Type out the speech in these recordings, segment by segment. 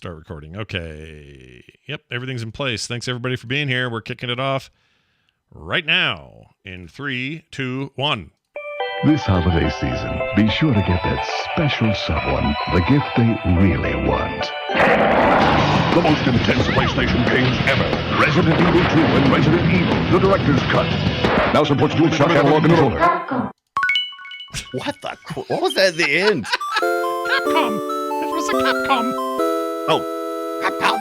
start recording. Okay. Yep, everything's in place. Thanks, everybody, for being here. We're kicking it off right now in 3, 2, 1. This holiday season, be sure to get that special someone the gift they really want. The most intense PlayStation games ever. Resident Evil 2 and Resident Evil, the director's cut. Now supports DualShock analog controller. What was that at the end? Capcom. It was a Capcom. Oh, Capcom.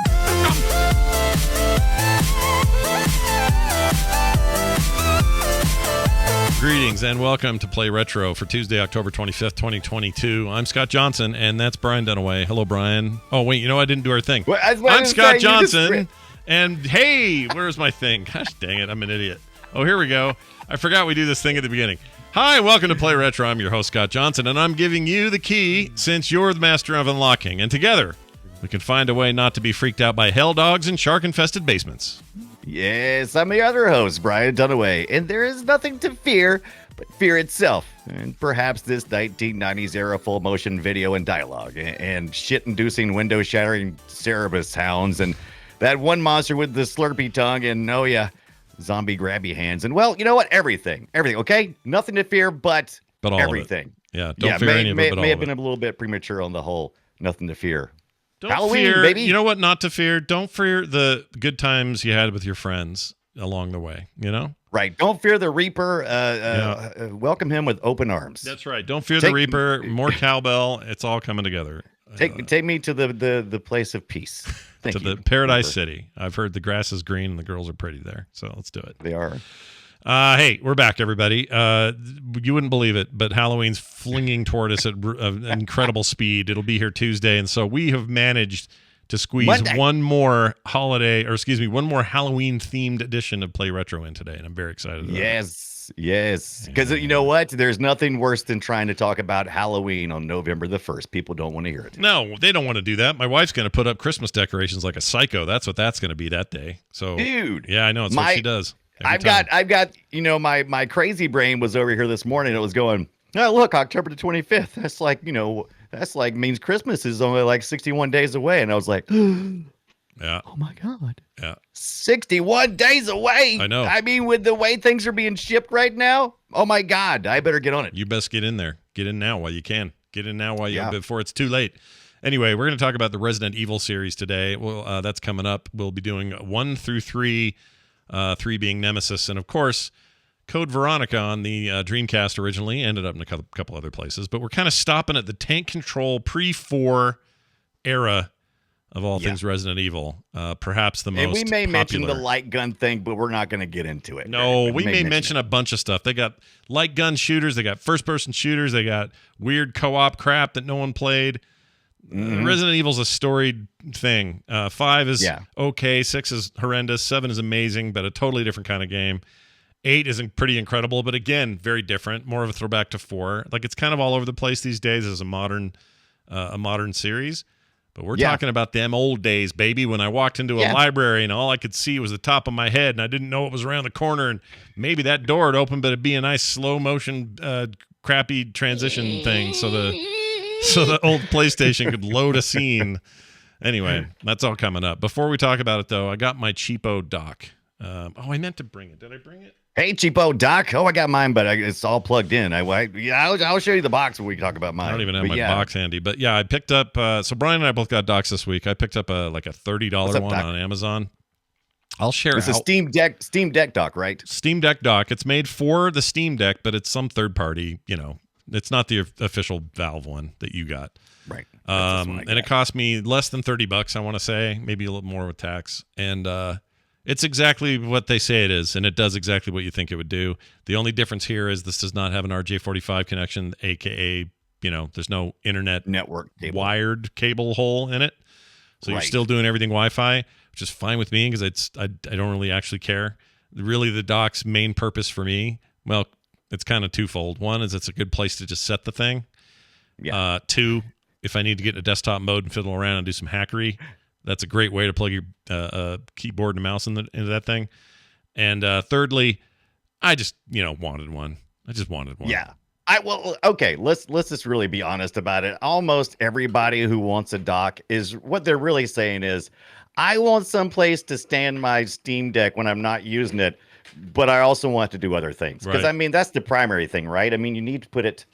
Greetings and welcome to Play Retro for Tuesday, October 25th, 2022. I'm Scott Johnson, and that's Brian Dunaway. Hello, Brian. Oh, wait, I didn't do our thing. Well, I'm Scott Johnson, and hey, where's my thing? Gosh dang it, I'm an idiot. Oh, here we go. I forgot we do this thing at the beginning. Hi, welcome to Play Retro. I'm your host, Scott Johnson, and I'm giving you the key since you're the master of unlocking. And together, we can find a way not to be freaked out by hell dogs and shark-infested basements. Yes, I'm the other host, Brian Dunaway, and there is nothing to fear but fear itself, and perhaps this 1990s era full motion video and dialogue, and shit-inducing, window-shattering Cerebus hounds, and that one monster with the slurpy tongue, and oh yeah, zombie grabby hands, and well, you know what? Everything, okay? Nothing to fear, but all everything. Of it. Yeah, don't fear any of it, but all may of have been it. a little bit premature on the whole nothing to fear. Don't Halloween, fear, baby. You know what not to fear? Don't fear the good times you had with your friends along the way, you know? Right. Don't fear the Reaper. Welcome him with open arms. That's right. Don't fear the Reaper. More cowbell. It's all coming together. Take me to the place of peace. Thank you. The Paradise City. I've heard the grass is green and the girls are pretty there. So let's do it. They are. Hey, we're back, everybody. You wouldn't believe it, but Halloween's flinging toward us at an incredible speed. It'll be here Tuesday, and so we have managed to squeeze one more Halloween-themed edition of Play Retro in today, and I'm very excited about it. Yes. Because you know what? There's nothing worse than trying to talk about Halloween on November the 1st. People don't want to hear it. No, they don't want to do that. My wife's going to put up Christmas decorations like a psycho. That's what that's going to be that day. So, dude. Yeah, I know. It's what she does. I've got, my crazy brain was over here this morning. It was going, oh, look, October the 25th. That's like, means Christmas is only like 61 days away. And I was like, yeah. Oh my God. Yeah. 61 days away. I know. I mean, with the way things are being shipped right now, oh my God, I better get on it. You best get in there. Get in now while you can. Get in now before it's too late. Anyway, we're going to talk about the Resident Evil series today. Well, that's coming up. We'll be doing 1 through 3, 3 being Nemesis, and of course, Code Veronica on the Dreamcast originally, ended up in a couple other places, but we're kind of stopping at the tank control pre-4 era of all things Resident Evil. Perhaps the most popular. And we may mention the popular. light gun thing, but we're not going to get into it. No, right? we may mention a bunch of stuff. They got light gun shooters, they got first-person shooters, they got weird co-op crap that no one played. Resident Evil's a storied thing. 5 is okay, 6 is horrendous, 7 is amazing, but a totally different kind of game. 8 is pretty incredible, but again, very different. More of a throwback to 4. Like, it's kind of all over the place these days as a modern series. But we're talking about them old days, baby, when I walked into a library and all I could see was the top of my head and I didn't know it was around the corner and maybe that door would open, but it'd be a nice slow motion, crappy transition thing so the old PlayStation could load a scene. Anyway, that's all coming up. Before we talk about it, though, I got my cheapo dock. I meant to bring it. Did I bring it? Hey, cheapo dock. Oh, I got mine, but it's all plugged in. I'll show you the box when we talk about mine. I don't even have my box handy. But yeah, I picked up, so Brian and I both got docks this week. I picked up a $30 one on Amazon. I'll share it. It's a Steam Deck dock, right? Steam Deck dock. It's made for the Steam Deck, but it's some third party, it's not the official Valve one that you got. Right. And it cost me less than $30, I want to say, maybe a little more with tax. And it's exactly what they say it is, and it does exactly what you think it would do. The only difference here is this does not have an RJ45 connection, aka, there's no internet network wired cable hole in it. So you're still doing everything Wi-Fi, which is fine with me because I don't really actually care. Really, the dock's main purpose for me, well, it's kind of twofold. One is it's a good place to just set the thing. Yeah. 2, if I need to get in a desktop mode and fiddle around and do some hackery, that's a great way to plug your keyboard and mouse into that thing. And thirdly, I just wanted one. I just wanted one. Yeah. Okay, let's just really be honest about it. Almost everybody who wants a dock is what they're really saying is, I want some place to stand my Steam Deck when I'm not using it, but I also want to do other things. Because Right. I mean, that's the primary thing, right? I mean, you need to put it.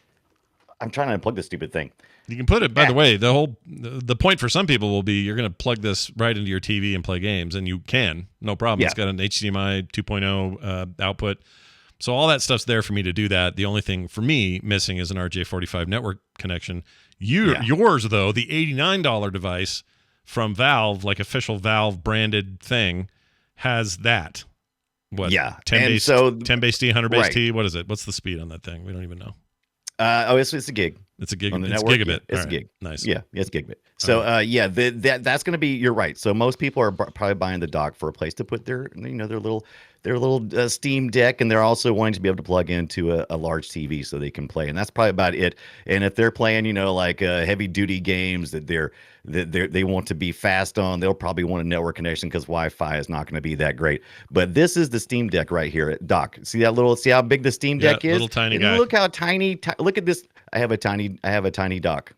I'm trying to unplug this stupid thing. You can put it, by the way, the point for some people will be you're going to plug this right into your TV and play games, and you can, no problem. Yeah. It's got an HDMI 2.0 output. So all that stuff's there for me to do that. The only thing for me missing is an RJ45 network connection. Yours, though, the $89 device from Valve, like official Valve branded thing, has that. What? Yeah. 10 base T, 100 base right. T. What is it? What's the speed on that thing? We don't even know. It's a gig. It's a gig on the it's network. gigabit. It's All a gig. Right. Nice. Yeah, it's gigabit. So that's going to be. You're right. So most people are probably buying the dock for a place to put their their little Steam Deck, and they're also wanting to be able to plug into a large TV so they can play, and that's probably about it. And if they're playing like heavy duty games that they want to be fast on, they'll probably want a network connection because Wi-Fi is not going to be that great. But this is the Steam Deck right here, dock. See how big the Steam Deck is? Little tiny and guy. Look how tiny. Look at this. I have a tiny dock.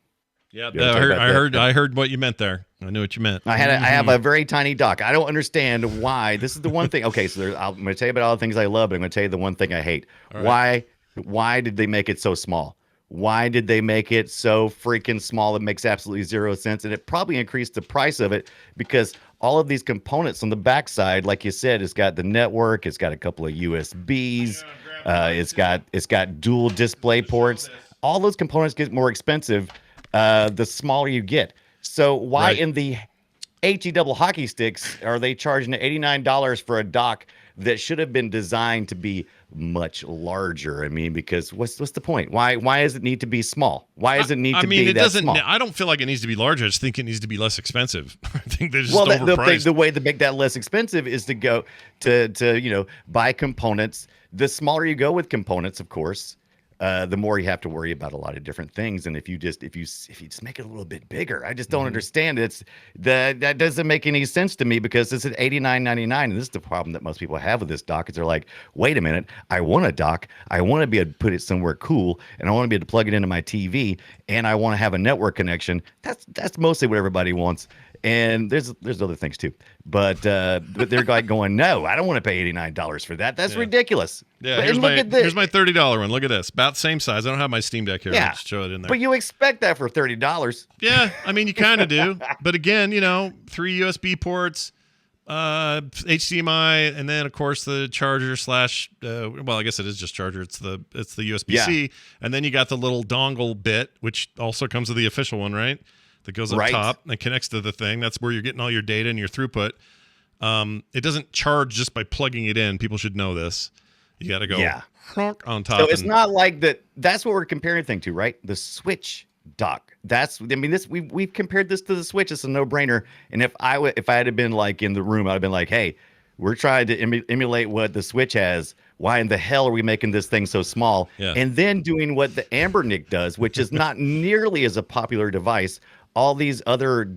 Yeah, I heard what you meant there. I knew what you meant. I have a very tiny dock. I don't understand why. This is the one thing. Okay, so I'm going to tell you about all the things I love, but I'm going to tell you the one thing I hate. Right. Why did they make it so small? Why did they make it so freaking small? It makes absolutely zero sense, and it probably increased the price of it because all of these components on the backside, like you said, it's got the network, it's got a couple of USBs, it's got dual display ports. All those components get more expensive the smaller you get. So why in the HE double hockey sticks are they charging $89 for a dock that should have been designed to be much larger? I mean, because what's the point? Why does it need to be small? Why does it need to be that small? I don't feel like it needs to be larger. I just think it needs to be less expensive. I think they're just overpriced. The way to make that less expensive is to go to buy components. The smaller you go with components, of course, the more you have to worry about a lot of different things. And if you just make it a little bit bigger, I just don't understand it. That doesn't make any sense to me because it's at $89.99, and this is the problem that most people have with this dock. Is they're like, wait a minute, I want a dock, I want to be able to put it somewhere cool, and I want to be able to plug it into my TV, and I want to have a network connection. That's mostly what everybody wants. And there's other things too, but they're like going, no, I don't want to pay $89 for that. That's ridiculous. Yeah, here's my $30 one. Look at this, about the same size. I don't have my Steam Deck here. Yeah, I'll just show it in there. But you expect that for $30. Yeah, I mean you kind of do. But again, 3 USB ports, HDMI, and then of course the charger / well, I guess it is just charger. It's the USB-C, and then you got the little dongle bit, which also comes with the official one, right? That goes up top and connects to the thing. That's where you're getting all your data and your throughput. It doesn't charge just by plugging it in. People should know this. You got to go on top. So it's not like that. That's what we're comparing thing to, right? The Switch dock. We've compared this to the Switch. It's a no-brainer. And if I had been like in the room, I'd have been like, hey, we're trying to emulate what the Switch has. Why in the hell are we making this thing so small? Yeah. And then doing what the Ambernick does, which is not nearly as a popular device. All these other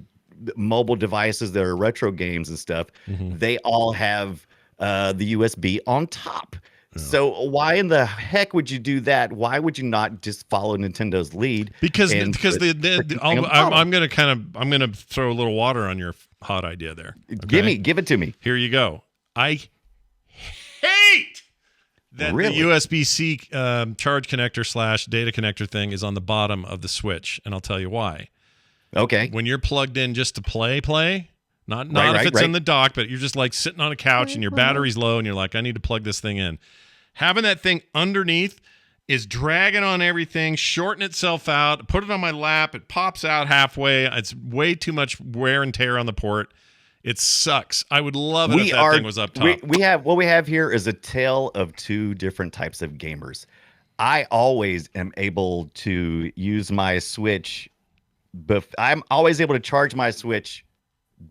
mobile devices that are retro games and stuff, they all have the USB on top. Oh. So why in the heck would you do that? Why would you not just follow Nintendo's lead? Because I'm gonna throw a little water on your hot idea there. Okay? Give it to me. Here you go. I hate that the USB-C charge connector / data connector thing is on the bottom of the Switch, and I'll tell you why. Okay. When you're plugged in just to play, not if it's in the dock, but you're just like sitting on a couch and your battery's low and you're like, I need to plug this thing in. Having that thing underneath is dragging on everything, shorting itself out. Put it on my lap. It pops out halfway. It's way too much wear and tear on the port. It sucks. I would love it if that thing was up top. What we have here is a tale of two different types of gamers. I always am able to use my Switch, but I'm always able to charge my Switch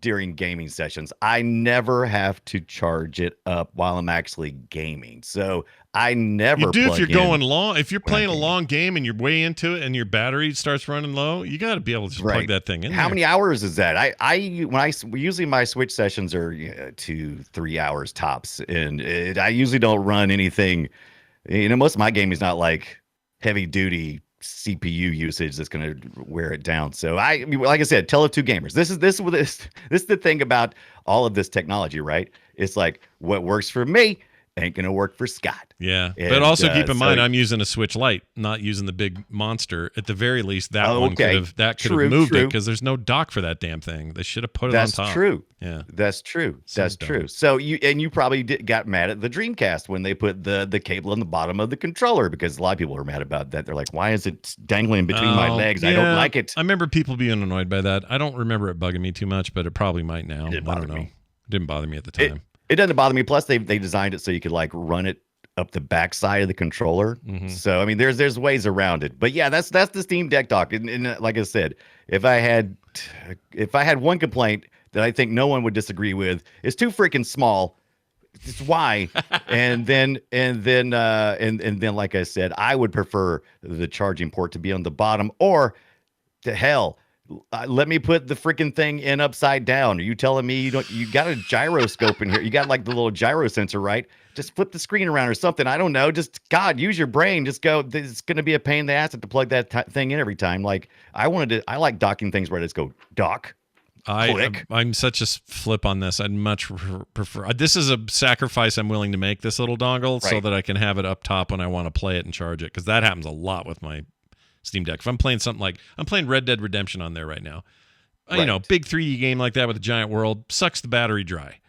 during gaming sessions. I never have to charge it up while I'm actually gaming. So I never You do if you're going long. If you're playing a long game and you're way into it and your battery starts running low, you got to be able to just plug that thing in. How many hours is that? Usually my Switch sessions are 2-3 hours tops, and I usually don't run anything. Most of my gaming is not like heavy duty CPU usage that's going to wear it down. So like I said, Tele2 gamers. This is the thing about all of this technology, right? It's like what works for me ain't going to work for Scott. Yeah, And, but also keep in mind, I'm using a Switch Lite, not using the big monster. At the very least, that one could have moved it because there's no dock for that damn thing. They should have put it on top. That's true. Yeah, that's true. That's true. So you probably got mad at the Dreamcast when they put the cable on the bottom of the controller, because a lot of people were mad about that. They're like, why is it dangling between my legs? I don't like it. I remember people being annoyed by that. I don't remember it bugging me too much, but it probably might now. I don't know. It didn't bother me at the time. It doesn't bother me. Plus, they designed it so you could like run it up the backside of the controller. So I mean, there's ways around it. But yeah, that's the Steam Deck dock. And like I said, if I had one complaint that I think no one would disagree with, it's too freaking small. It's why. and then like I said, I would prefer the charging port to be on the bottom, or to hell. Let me put the freaking thing in upside down. Are you telling me you got a gyroscope in here? You got like the little gyro sensor, right? Just flip the screen around or something. I don't know. Just God, use your brain. Just go. It's going to be a pain in the ass to plug that thing in every time. Like I like docking things where I just go dock. I'm such a flip on this. I'd much prefer. This is a sacrifice I'm willing to make, this little dongle, so that I can have it up top when I want to play it and charge it, because that happens a lot with my Steam Deck. If I'm playing something like I'm playing Red Dead Redemption on there right now, you know, big 3D game like that with a giant world, sucks the battery dry.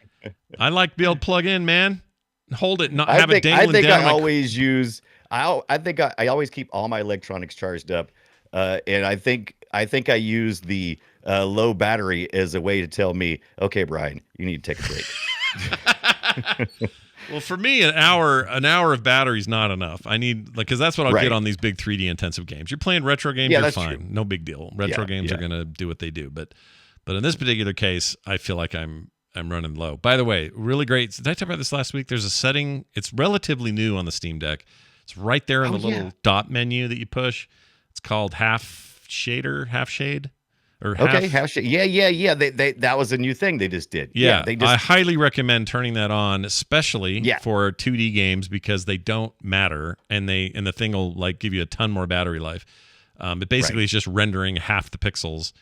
I like to be able to plug in, man, hold it, not have it dangling down. I think I always keep all my electronics charged up, and I think I use the low battery as a way to tell me, okay, Brian, you need to take a break. Well, for me, an hour of battery is not enough. I need, because that's what I'll get on these big 3D intensive games. You're playing retro games, you're fine. True. No big deal. Retro games are going to do what they do. But in this particular case, I feel like I'm running low. By the way, really great. Did I talk about this last week? There's a setting. It's relatively new on the Steam Deck. It's right there in the little dot menu that you push. It's called half shade. Half shade. Yeah. That was a new thing they just did. I highly recommend turning that on, especially for 2D games, because they don't matter, and the thing will like give you a ton more battery life. But basically, it's just rendering half the pixels,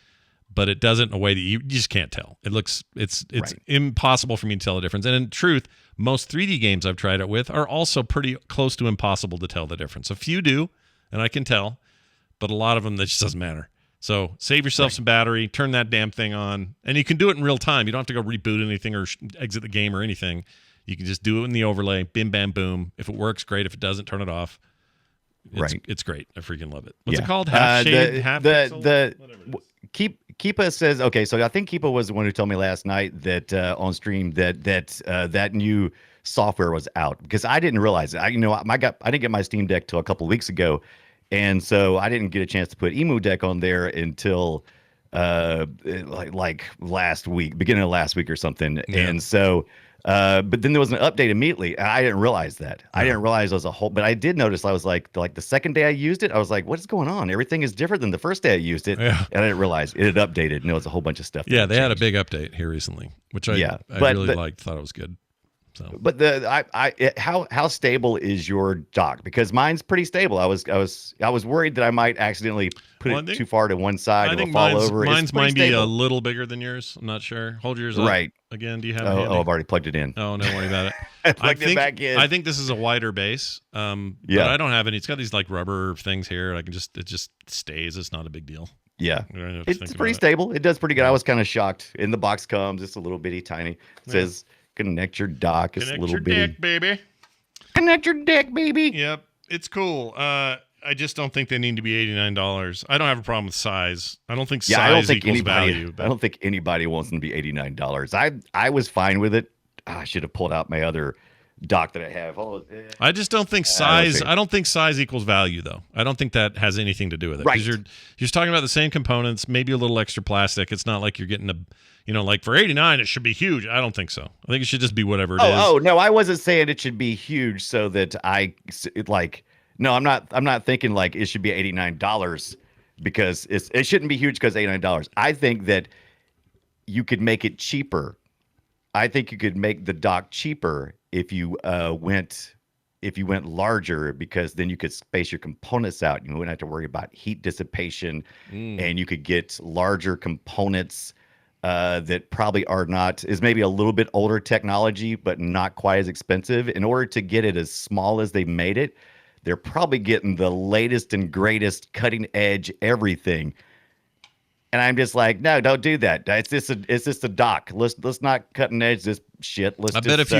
but it does it in a way that you just can't tell. It's impossible for me to tell the difference. And in truth, most 3D games I've tried it with are also pretty close to impossible to tell the difference. A few do, and I can tell, but a lot of them that just doesn't matter. So save yourself some battery, turn that damn thing on, and you can do it in real time. You don't have to go reboot anything or exit the game or anything. You can just do it in the overlay, bim, bam, boom. If it works, great. If it doesn't, turn it off. It's great. I freaking love it. What's it called? Half shade, half pixel? Keepa says, okay, so I think Keepa was the one who told me last night that on stream that new software was out, because I didn't realize it. I didn't get my Steam Deck till a couple of weeks ago. And so I didn't get a chance to put Emu Deck on there until like last week, beginning of last week or something. Yeah. And so, but then there was an update immediately. And I didn't realize that. I didn't realize it was a whole, but I did notice. I was like the second day I used it, I was like, what is going on? Everything is different than the first day I used it. Yeah. And I didn't realize it had updated, and it was a whole bunch of stuff. Yeah, they had a big update here recently, which I really liked, thought it was good. So. But how stable is your dock? Because mine's pretty stable. I was worried that I might accidentally put it too far to one side. I think fall over. Mine's might be a little bigger than yours. I'm not sure. Hold yours up. Right. Again, do you have it handy? I've already plugged it in. Oh, don't worry about it. It back in. I think this is a wider base. But I don't have any. It's got these like rubber things here. It just stays. It's not a big deal. Yeah, it's pretty stable. It does pretty good. I was kind of shocked. In the box comes, it's a little bitty tiny. It says connect your dock. It's a little bitty. Deck, baby. Connect your deck, baby. Yep, it's cool. I just don't think they need to be $89. I don't have a problem with size. I don't think size equals value. But I don't think anybody wants them to be $89. I was fine with it. I should have pulled out my other dock that I have. I just don't think size. I don't think size equals value, though. I don't think that has anything to do with it. Right. Because you're just talking about the same components, maybe a little extra plastic. It's not like you're getting like for $89 it should be huge. I don't think so. I think it should just be whatever it is. Oh no, I wasn't saying it should be huge so that no, I'm not thinking like it should be $89 because it shouldn't be huge because $89. I think that you could make it cheaper. I think you could make the dock cheaper if you went if you went larger, because then you could space your components out. You wouldn't have to worry about heat dissipation, and you could get larger components that probably is maybe a little bit older technology, but not quite as expensive. In order to get it as small as they made it, they're probably getting the latest and greatest cutting edge everything. And I'm just like, no, don't do that. It's just a dock. Let's not cutting edge this shit. I bet if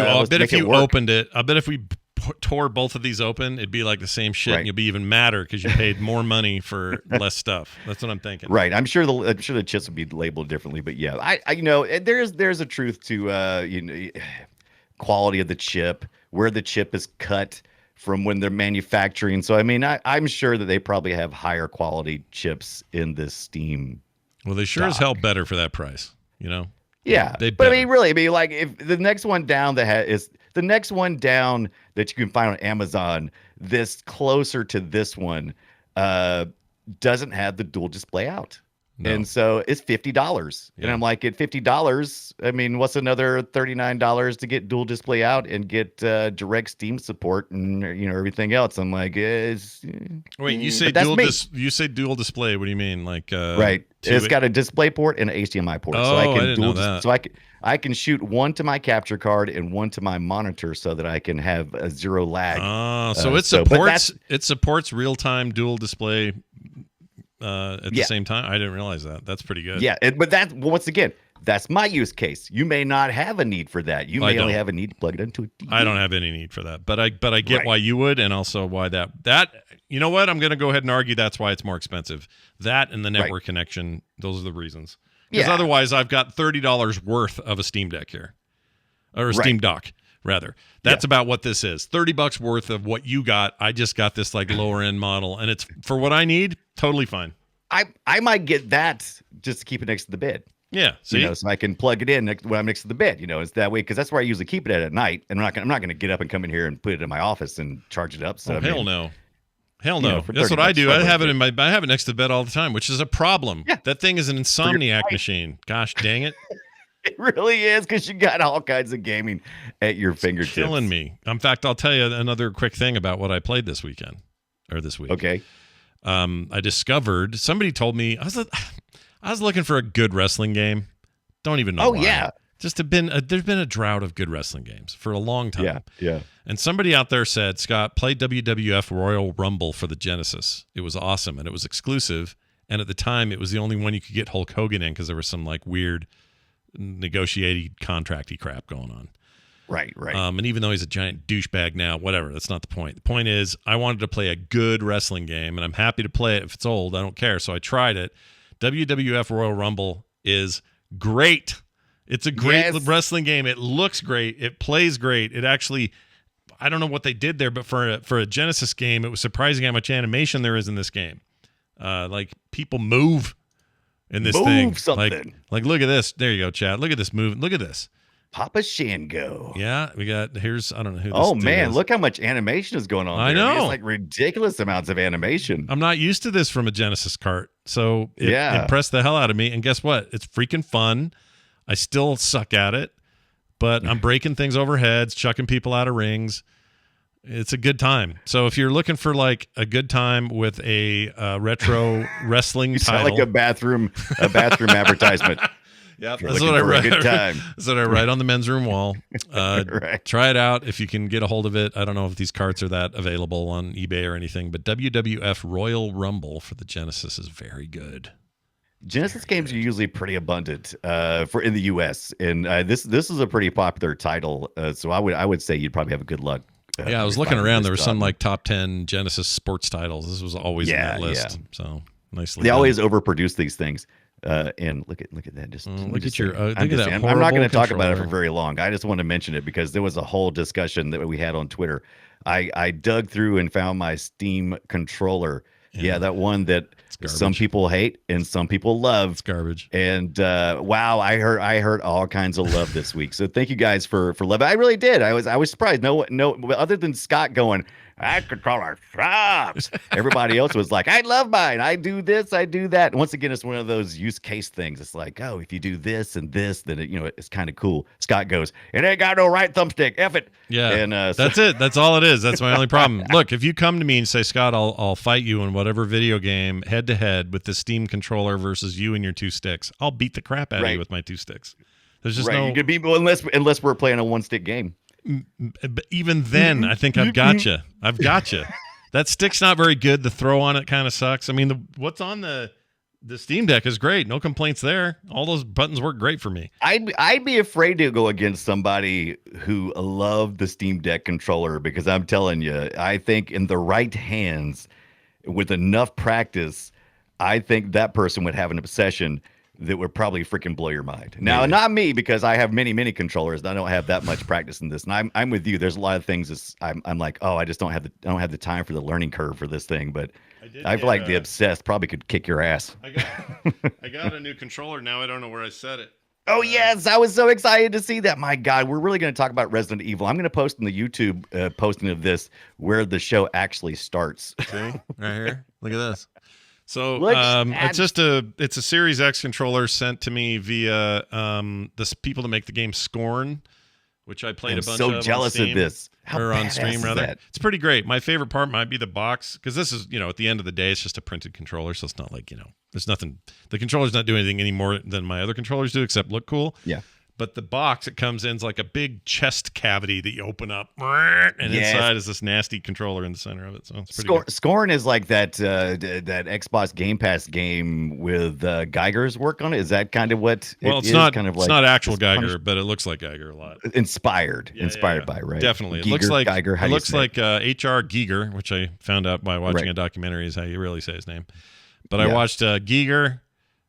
you opened it, I bet if we tore both of these open, it'd be like the same shit, and you'll be even madder because you paid more money for less stuff. That's what I'm thinking. Right. I'm sure the chips would be labeled differently, but yeah, I there's a truth to quality of the chip, where the chip is cut from when they're manufacturing. So I mean, I'm sure that they probably have higher quality chips in this Steam. Well, they sure as hell better for that price, Yeah, but I mean, really, like if the next one down is the next one down that you can find on Amazon, this closer to this one, doesn't have the dual display out. No. And so it's $50. Yeah. And I'm like, at $50, I mean, what's another $39 to get dual display out and get direct Steam support and everything else? I'm like, wait, you say dual display? What do you mean? Like right? It's got a display port and an HDMI port, so I can I can shoot one to my capture card and one to my monitor, so that I can have a zero lag. So it supports real time dual display. At the same time. I didn't realize that. That's pretty good. Yeah, but once again, that's my use case. You may not have a need for that. You may only have a need to plug it into a TV. I don't have any need for that, but I get why you would, and also why that you know what? I'm going to go ahead and argue that's why it's more expensive. That and the network connection, those are the reasons. Because otherwise, I've got $30 worth of a Steam Deck here, or a Steam Dock. Rather, that's about what this is. $30 worth of what you got. I just got this like lower end model, and it's for what I need. Totally fine. I might get that just to keep it next to the bed. Yeah, see? So I can plug it in when I'm next to the bed. It's that way, because that's where I usually keep it at night. And I'm not going to get up and come in here and put it in my office and charge it up. So hell no. That's what I do. I have it next to the bed all the time, which is a problem. Yeah. That thing is an insomniac machine. Gosh dang it. It really is, because you got all kinds of gaming at your fingertips. It's killing me. In fact, I'll tell you another quick thing about what I played this week. Okay. I discovered, somebody told me, I was looking for a good wrestling game. Don't even know why. Yeah. There's been a drought of good wrestling games for a long time. Yeah. And somebody out there said, Scott, play WWF Royal Rumble for the Genesis. It was awesome, and it was exclusive. And at the time, it was the only one you could get Hulk Hogan in, because there was some like weird negotiated contracty crap going on. Right. And even though he's a giant douchebag now, whatever, that's not the point. The point is, I wanted to play a good wrestling game, and I'm happy to play it if it's old. I don't care. So I tried it. WWF Royal Rumble is great. It's a great wrestling game. It looks great. It plays great. It actually, I don't know what they did there, but for a Genesis game, it was surprising how much animation there is in this game. Like people move in this thing. Something. Like look at this. There you go, Chad. Look at this move. Look at this. Papa Shango. Yeah, I don't know who this Oh man, look how much animation is going on. I know. It's like ridiculous amounts of animation. I'm not used to this from a Genesis cart. So it impressed the hell out of me. And guess what? It's freaking fun. I still suck at it, but I'm breaking things over heads, chucking people out of rings. It's a good time. So if you're looking for like a good time with a retro wrestling you title, sound like a bathroom advertisement. Yeah, that's what I write. Good time. That's what I write on the men's room wall. Right. Try it out if you can get a hold of it. I don't know if these carts are that available on eBay or anything, but WWF Royal Rumble for the Genesis is very good. Genesis games are usually pretty abundant for in the U.S. and this is a pretty popular title. So I would say you'd probably have a good luck. I was looking around. There were some like top 10 Genesis sports titles. This was always in that list. So nicely. They always overproduce these things. And look at that. Just look at your. Look at that. I'm not going to talk about it for very long. I just want to mention it because there was a whole discussion that we had on Twitter. I dug through and found my Steam controller Yeah, that one that some people hate and some people love. It's garbage. And wow, I heard all kinds of love this week. So thank you guys for love. I really did. I was surprised. No, other than Scott going, that controller sucks. Everybody else was like, I love mine. I do this, I do that. And once again, it's one of those use case things. It's like, oh, if you do this and this, then it's kind of cool. Scott goes, it ain't got no right thumbstick. F it. Yeah, and that's it. That's all it is. That's my only problem. Look, if you come to me and say, Scott, I'll fight you in whatever video game head to head with the Steam controller versus you and your 2 sticks, I'll beat the crap out of you with my 2 sticks. There's just no. You could be unless we're playing a 1-stick game. But even then, I think I've got you. That stick's not very good. The throw on it kind of sucks. I mean, what's on the Steam Deck is great. No complaints there. All those buttons work great for me. I'd be afraid to go against somebody who loved the Steam Deck controller, because I'm telling you, I think in the right hands, with enough practice, I think that person would have an obsession that would probably freaking blow your mind. Now, not me, because I have many controllers and I don't have that much practice in this. And I'm with you. There's a lot of things I'm like, oh, I just don't have the time for the learning curve for this thing. But I feel like the obsessed probably could kick your ass. I got a new controller now. I don't know where I set it. Oh yes, I was so excited to see that. My God, we're really going to talk about Resident Evil. I'm going to post in the YouTube posting of this where the show actually starts. See, right here. Look at this. So it's a Series X controller sent to me via the people that make the game Scorn, which I played a bunch of. I'm so jealous of this. Or on stream, rather. It's pretty great. My favorite part might be the box, because this is, at the end of the day, it's just a printed controller, so it's not like, there's nothing. The controller's not doing anything any more than my other controllers do, except look cool. Yeah. But the box it comes in is like a big chest cavity that you open up, and inside is this nasty controller in the center of it. So it's pretty good. Scorn is like that Xbox Game Pass game with Geiger's work on it. Is that kind of what? It's not kind of like, it's not actual Geiger, but it looks like Geiger a lot. Inspired by, right? Definitely. Giger, it looks like Geiger. It looks like H.R. Giger, which I found out by watching a documentary is how you really say his name. But I watched Giger,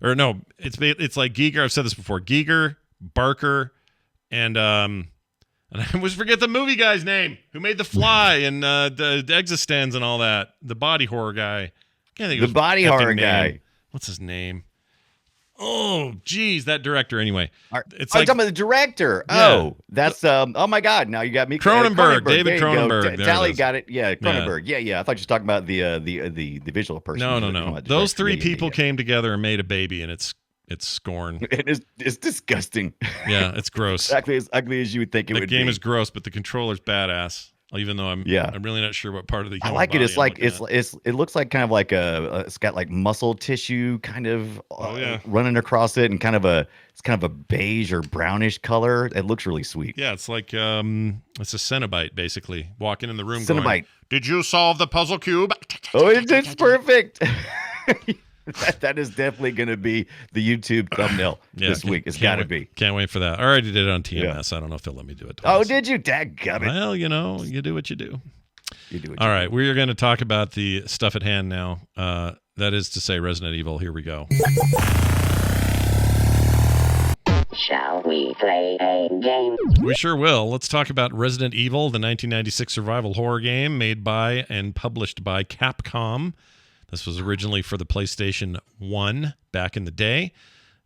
or no, it's like Giger. I've said this before. Giger, Barker, and I always forget the movie guy's name who made The Fly and the Existenz and all that. The body horror guy. Can't think of the body horror guy. What's his name? Oh, geez, that director. Anyway, it's like talking about the director. Yeah. Oh, that's oh my God! Now you got me. Cronenberg. David Cronenberg. Tally got it. Yeah, Cronenberg. Yeah. I thought you were talking about the visual person. No. Those three people came together and made a baby, and it's Scorn. It's disgusting. Yeah, it's gross. Exactly as ugly as you would think it would be. The game is gross, but the controller's badass. Even though I'm really not sure what part of the human I like it. It's like it looks like kind of like it's got like muscle tissue kind of running across it, and it's kind of a beige or brownish color. It looks really sweet. Yeah, it's like it's a Cenobite basically walking in the room. Cenobite. Going, did you solve the puzzle cube? Oh, it's perfect. That is definitely going to be the YouTube thumbnail this week. It's got to be. Can't wait for that. I already did it on TMS. I don't know if they'll let me do it twice. Oh, did you? Dadgummit. Well, you do what you do. You do what All you right, do. we are going to talk about the stuff at hand now. That is to say Resident Evil. Here we go. Shall we play a game? We sure will. Let's talk about Resident Evil, the 1996 survival horror game made by and published by Capcom. This was originally for the PlayStation 1 back in the day.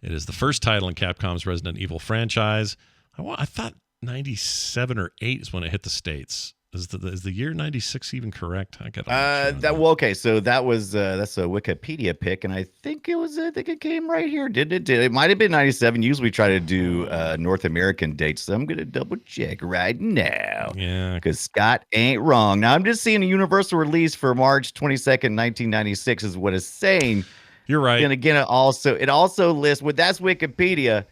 It is the first title in Capcom's Resident Evil franchise. I thought 97 or 8 is when it hit the States. Is the year 96 even correct? I got okay. So that's a Wikipedia pick, and I think it came right here. It might have been 97. Usually we try to do North American dates, so I'm gonna double check right now. Yeah, because Scott ain't wrong. Now I'm just seeing a universal release for March 22nd, 1996 is what it's saying. You're right. And again, it also lists that's Wikipedia.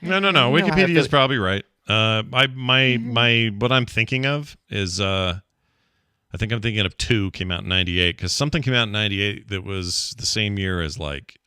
No. Wikipedia is probably right. What I'm thinking of is I think I'm thinking of 2 came out in 98, because something came out in 98 that was the same year as like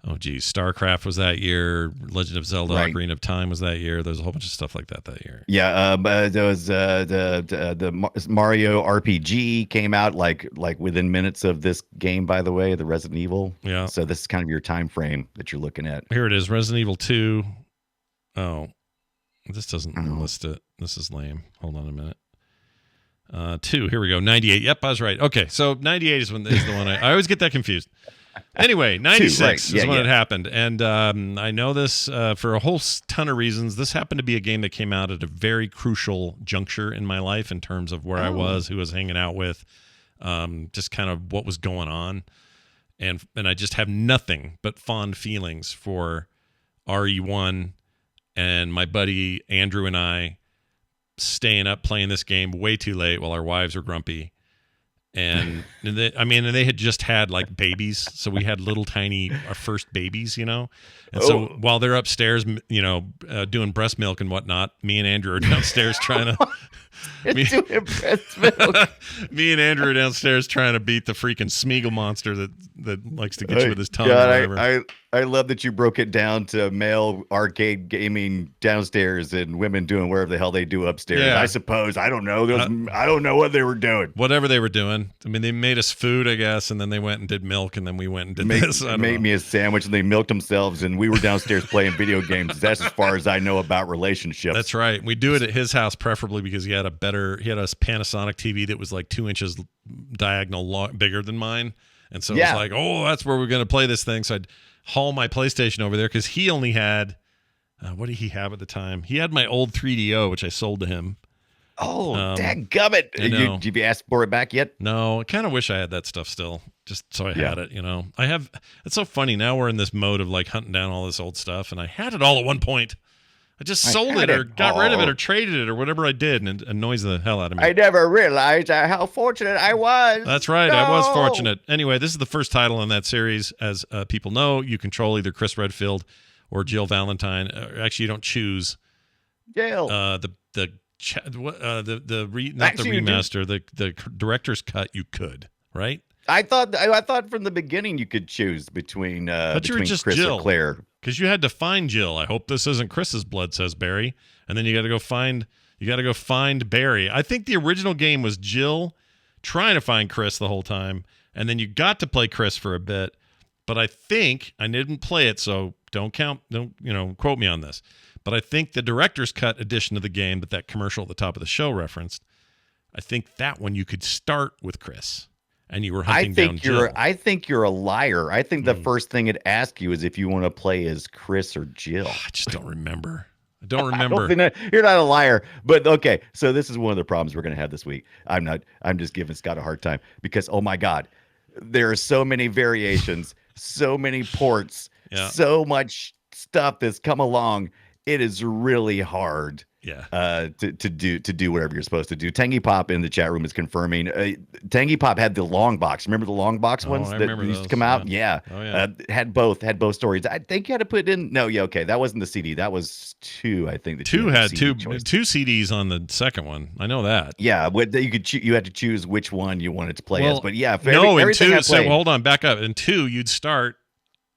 StarCraft was that year, Legend of Zelda Ocarina of Time was that year. There's a whole bunch of stuff like that year. Yeah, there was the Mario RPG came out like within minutes of this game, by the way, the Resident Evil. Yeah. So this is kind of your time frame that you're looking at. Here it is, Resident Evil 2. Oh, this doesn't list it. This is lame. Hold on a minute. 2. Here we go. 98. Yep, I was right. Okay, so 98 is the one I always get that confused. Anyway, 96 is when it happened. And I know this for a whole ton of reasons. This happened to be a game that came out at a very crucial juncture in my life in terms of where I was, who I was hanging out with, just kind of what was going on. And I just have nothing but fond feelings for RE1 and my buddy Andrew and I staying up playing this game way too late while our wives were grumpy. And they had just had like babies, so we had little tiny our first babies, and so while they're upstairs, doing breast milk and whatnot, me and Andrew are downstairs trying to doing breast milk. Me and Andrew are downstairs trying to beat the freaking Smeagol monster that likes to get you with his tongue. God, I love that you broke it down to male arcade gaming downstairs and women doing whatever the hell they do upstairs. Yeah. I suppose. I don't know. I don't know what they were doing. Whatever they were doing. I mean, they made us food, I guess, and then they went and did milk, and then we went and did this. Made me a sandwich, and they milked themselves, and we were downstairs playing video games. That's as far as I know about relationships. That's right. We do it at his house, preferably because he had a Panasonic TV that was like 2 inches diagonal bigger than mine. And so it was like, that's where we're going to play this thing. So I'd haul my PlayStation over there because he only had, what did he have at the time? He had my old 3DO, which I sold to him. Oh, dadgummit. Did you ask for it back yet? No, I kind of wish I had that stuff still, just so I had it, it's so funny. Now we're in this mode of like hunting down all this old stuff, and I had it all at one point. I just sold it or got rid of it or traded it or whatever I did, and it annoys the hell out of me. I never realized how fortunate I was. That's right. No. I was fortunate. Anyway, this is the first title in that series. As people know, you control either Chris Redfield or Jill Valentine. Actually, you don't choose. Jill. The remaster, the director's cut, you could, right? I thought from the beginning you could choose between Chris Jill. or Claire. Because you had to find Jill. I hope this isn't Chris's blood, says Barry. And then you got to go find Barry. I think the original game was Jill trying to find Chris the whole time, and then you got to play Chris for a bit. But I think I didn't play it, so don't quote me on this. But I think the director's cut edition of the game that commercial at the top of the show referenced, I think that one you could start with Chris. And you were hunting down Jill. I think you're a liar. I think the first thing it asks you is if you want to play as Chris or Jill. I just don't remember. I don't remember. You're not a liar. But okay, so this is one of the problems we're going to have this week. I'm just giving Scott a hard time because, oh my God, there are so many variations, so many ports, so much stuff that's come along. It is really hard. To do whatever you're supposed to do. Tangy Pop in the chat room is confirming. Tangy Pop had the long box. Remember the long box ones that used to come out? Yeah. Oh, yeah. Had both stories. I think you had to put it in. No, yeah, okay. That wasn't the CD. That was 2, I think. 2 had two CDs on the second one. I know that. Yeah, but you had to choose which one you wanted to play as. But yeah, in 2. So hold on, back up. In 2, you'd start,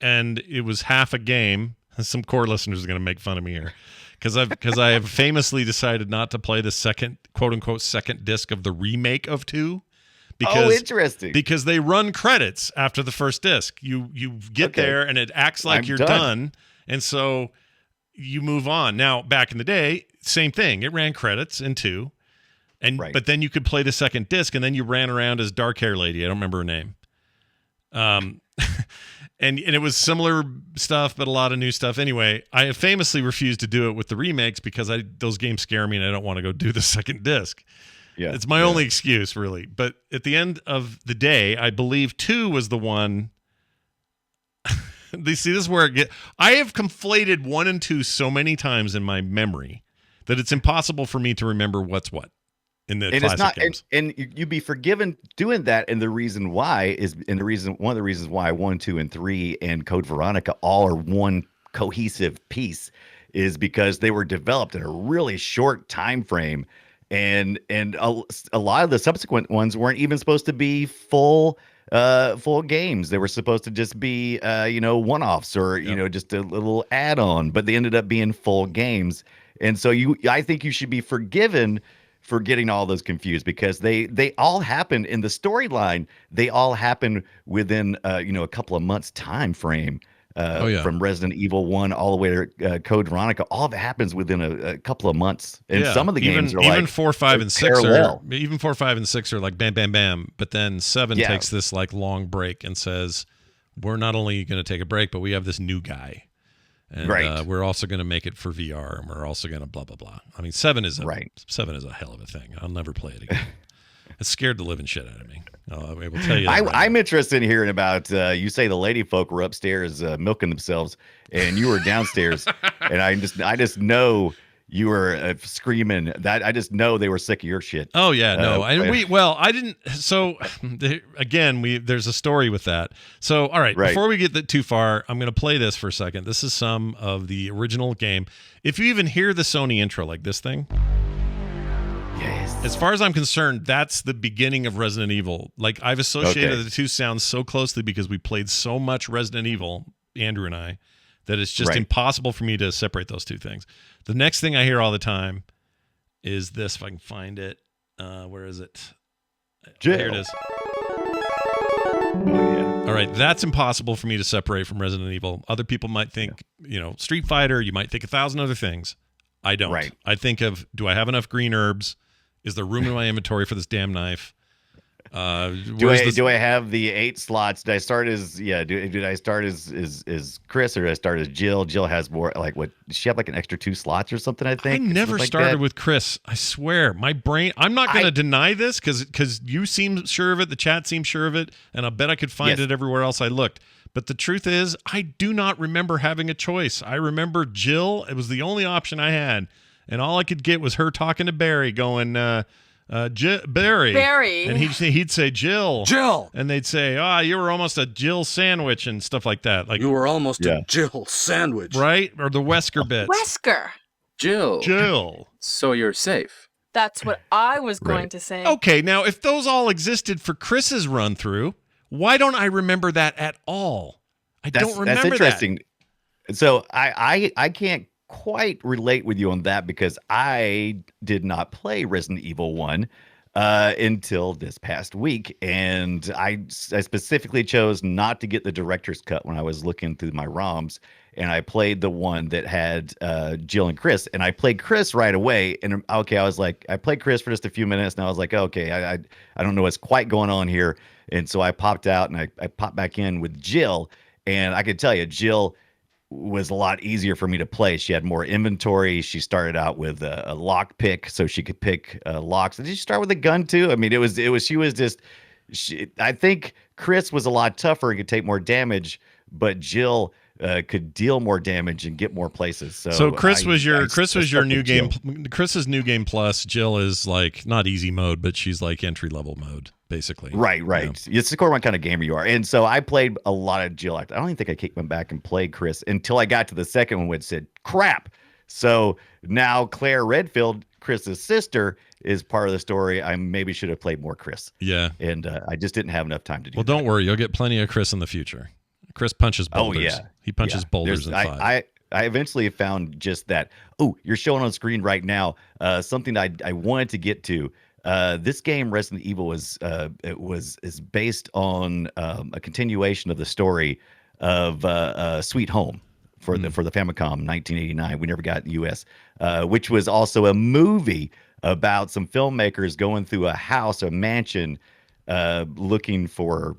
and it was half a game. Some core listeners are going to make fun of me here. Because I have famously decided not to play the second, quote unquote, second disc of the remake of 2. Interesting. Because they run credits after the first disc. You get there and it acts like you're done. And so you move on. Now, back in the day, same thing. It ran credits in 2. But then you could play the second disc, and then you ran around as dark hair lady. I don't remember her name. And it was similar stuff, but a lot of new stuff. Anyway, I famously refused to do it with the remakes because those games scare me and I don't want to go do the second disc. Yeah, it's my only excuse, really. But at the end of the day, I believe 2 was the one. See, this is where I have conflated 1 and 2 so many times in my memory that it's impossible for me to remember what's what. In the classic games. And you'd be forgiven doing that, and one of the reasons why 1, 2, and 3 and Code Veronica all are one cohesive piece is because they were developed in a really short time frame, and a lot of the subsequent ones weren't even supposed to be full games. They were supposed to just be one-offs or just a little add-on, but they ended up being full games. And so I think you should be forgiven for getting all those confused because they all happen in the storyline. They all happen within a couple of months time frame. from Resident Evil 1 all the way to Code Veronica. All of it happens within a couple of months. And some of the games are even like 4, 5, and 6 parallel. are even 4, 5, and 6 are like bam, bam, bam. But then 7 takes this like long break and says, we're not only going to take a break, but we have this new guy. And we're also going to make it for VR, and we're also going to blah, blah, blah. I mean, 7 is a hell of a thing. I'll never play it again. It scared the living shit out of me. I will tell you that I'm interested in hearing about, you say the lady folk were upstairs milking themselves, and you were downstairs, and I just know you were screaming. That I just know they were sick of your shit. Oh yeah, no, I didn't. So again, there's a story with that. So all right, before we get too far, I'm going to play this for a second. This is some of the original game. If you even hear the Sony intro, like this thing. Yes. As far as I'm concerned, that's the beginning of Resident Evil. Like I've associated the two sounds so closely because we played so much Resident Evil, Andrew and I, that it's just impossible for me to separate those two things. The next thing I hear all the time is this, if I can find it. Where is it? Jill. Here it is. All right, that's impossible for me to separate from Resident Evil. Other people might think, Street Fighter. You might think 1,000 other things. I don't. Right. I think of, do I have enough green herbs? Is there room in my inventory for this damn knife? Do I have the 8 slots? Did I start as Did I start as Chris, or did I start as Jill? Jill has more, like, what? Does she have like an extra 2 slots or something? I think I never started with Chris. I swear, my brain. I'm not going to deny this because you seem sure of it. The chat seems sure of it, and I bet I could find it everywhere else I looked. But the truth is, I do not remember having a choice. I remember Jill. It was the only option I had, and all I could get was her talking to Barry, going. Barry, and he'd say Jill, and they'd say, you were almost a Jill sandwich and stuff like that. Like you were almost a Jill sandwich, right? Or the Wesker bit. Jill. So you're safe. That's what I was going to say. Okay, now if those all existed for Chris's run through, why don't I remember that at all? I don't remember that. That's interesting. So I can't quite relate with you on that because I did not play Resident Evil 1 until this past week, and I specifically chose not to get the director's cut when I was looking through my ROMs, and I played the one that had Jill and Chris, and I played Chris right away, and I was like, I played Chris for just a few minutes, and I was like, okay, I don't know what's quite going on here, and so I popped out, and I popped back in with Jill, and I could tell you, Jill was a lot easier for me to play. She had more inventory. She started out with a lock pick, so she could pick locks. Did she start with a gun too? I mean, I think Chris was a lot tougher and could take more damage, but Jill could deal more damage and get more places. So Chris was your new game. Chris's new game plus. Jill is like not easy mode, but she's like entry level mode. Basically. Right. It's the core one kind of gamer you are. And so I played a lot of Jill. I don't even think I kicked one back and played Chris until I got to the second one, which said, crap. So now Claire Redfield, Chris's sister, is part of the story. I maybe should have played more Chris. Yeah. And I just didn't have enough time to do Well, don't worry. You'll get plenty of Chris in the future. Chris punches boulders. Oh, yeah. He punches boulders in 5. I eventually found just that. Oh, you're showing on screen right now something I wanted to get to. This game, Resident Evil, is based on a continuation of the story of Sweet Home for the Famicom 1989. We never got in the U.S., which was also a movie about some filmmakers going through a house, a mansion, looking for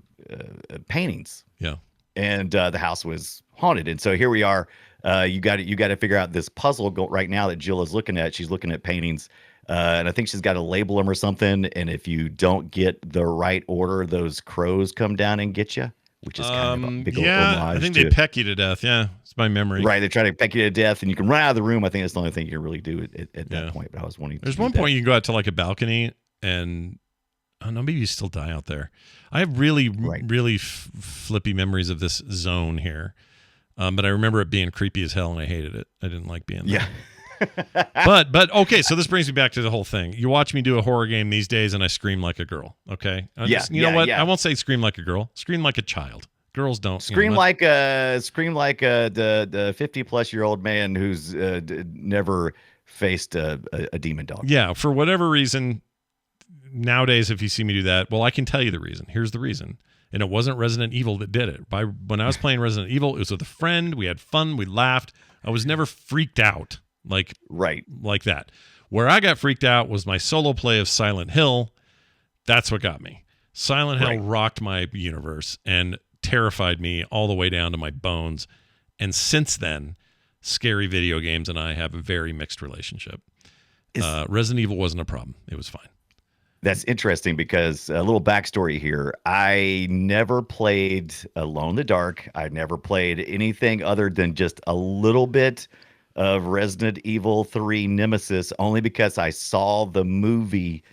paintings. Yeah, and the house was haunted, and so here we are. You got to figure out this puzzle right now that Jill is looking at. She's looking at paintings. And I think she's got to label them or something. And if you don't get the right order, those crows come down and get you, which is kind of a big old homage. I think they peck you to death. Yeah, it's my memory. Right, they try to peck you to death, and you can run out of the room. I think that's the only thing you can really do at that point. But I was wanting. There's one point you can go out to like a balcony, and I don't know, maybe you still die out there. I have really flippy memories of this zone here, but I remember it being creepy as hell, and I hated it. I didn't like being there. Yeah. but okay, so this brings me back to the whole thing. You watch me do a horror game these days, and I scream like a girl. Okay, you know what? I won't say scream like a girl. Scream like a child. Girls don't scream like the 50-plus-year-old man who's never faced a demon dog. Yeah, for whatever reason. Nowadays, if you see me do that, well, I can tell you the reason. Here's the reason. and it wasn't Resident Evil that did it. When I was playing Resident Evil, it was with a friend. We had fun. We laughed. I was never freaked out like that. Where I got freaked out was my solo play of Silent Hill. That's what got me. Silent Hill rocked my universe and terrified me all the way down to my bones. And since then, scary video games and I have a very mixed relationship. Resident Evil wasn't a problem. It was fine. That's interesting because a little backstory here. I never played Alone in the Dark. I never played anything other than just a little bit of Resident Evil 3 Nemesis, only because I saw the movie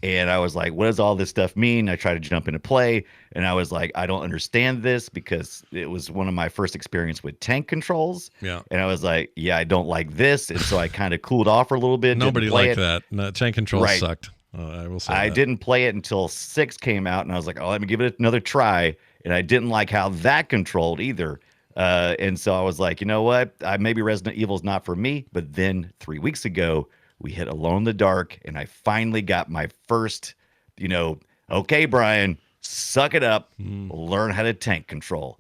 and I was like, what does all this stuff mean? I tried to jump into play and I was like, I don't understand this because it was one of my first experience with tank controls. Yeah. And I was like, yeah, I don't like this. And so I kind of cooled off for a little bit. Nobody liked that. No, tank controls sucked. I will say I didn't play it until 6 came out, and I was like, oh, let me give it another try. And I didn't like how that controlled either. And so I was like, you know what? Maybe Resident Evil is not for me. But then 3 weeks ago, we hit Alone in the Dark, and I finally got my first, okay, Brian, suck it up, learn how to tank control.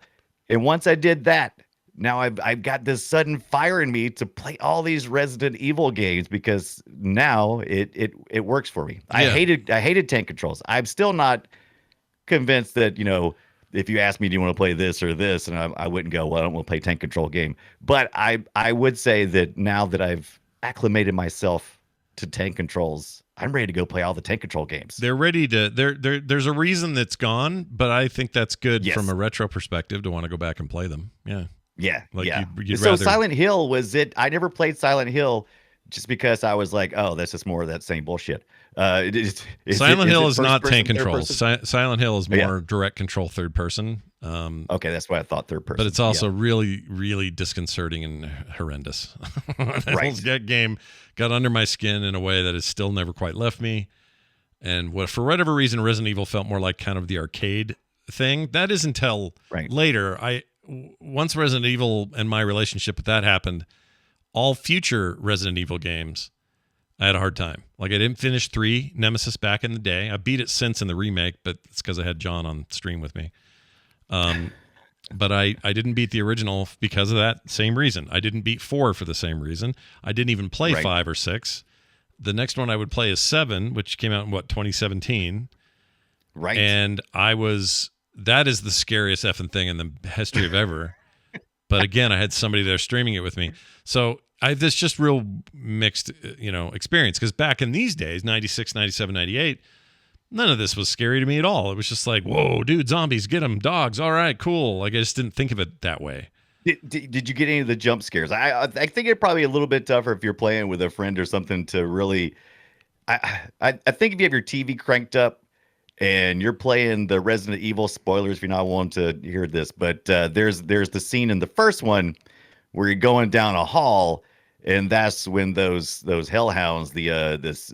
And once I did that, now I've got this sudden fire in me to play all these Resident Evil games because now it works for me. Yeah. I hated tank controls. I'm still not convinced that, if you ask me, do you want to play this or this? And I wouldn't go, well, I don't want to play tank control game. But I would say that now that I've acclimated myself to tank controls, I'm ready to go play all the tank control games. They're ready to, there's a reason that's gone, but I think that's good from a retro perspective to want to go back and play them. Yeah. Yeah. You'd so rather... Silent Hill was it. I never played Silent Hill just because I was like, oh, that's just more of that same bullshit. Silent Hill is not tank controls. Silent Hill is more direct control third person. Okay, that's what I thought, third person. But it's also really, really disconcerting and horrendous. That game got under my skin in a way that has still never quite left me. And for whatever reason, Resident Evil felt more like kind of the arcade thing. That is until later. Once Resident Evil and my relationship with that happened, all future Resident Evil games, I had a hard time. Like, I didn't finish 3 Nemesis back in the day. I beat it since in the remake, but it's because I had John on stream with me. But I didn't beat the original because of that same reason. I didn't beat 4 for the same reason. I didn't even play 5 or 6. The next one I would play is 7, which came out in 2017. Right. And that is the scariest effing thing in the history of ever. But again, I had somebody there streaming it with me. So this just real mixed, experience. Because back in these days, 96, 97, 98, none of this was scary to me at all. It was just like, whoa, dude, zombies, get them, dogs. All right, cool. Like, I just didn't think of it that way. Did you get any of the jump scares? I think it's probably a little bit tougher if you're playing with a friend or something to really. I think if you have your TV cranked up and you're playing the Resident Evil, spoilers if you're not wanting to hear this, but there's the scene in the first one where you're going down a hall, and that's when those hellhounds, this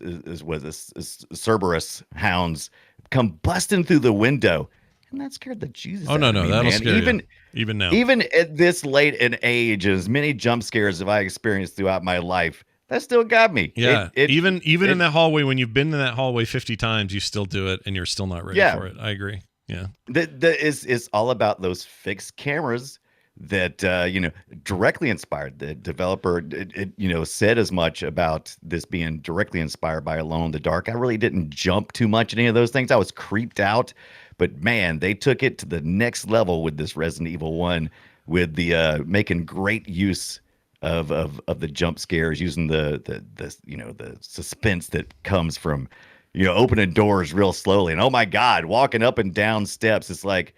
Cerberus hounds, come busting through the window, and that scared the Jesus. Oh no, that'll scare you. Even now, even at this late in age, as many jump scares have I experienced throughout my life, that still got me. Yeah, even in that hallway, when you've been in that hallway 50 times, you still do it, and you're still not ready for it. I agree. Yeah, it's all about those fixed cameras that directly inspired. The developer said as much about this being directly inspired by Alone in the Dark. I really didn't jump too much in any of those things. I was creeped out, but man, they took it to the next level with this Resident Evil 1, with the making great use of the jump scares, using the suspense that comes from opening doors real slowly, and oh my God, walking up and down steps. It's like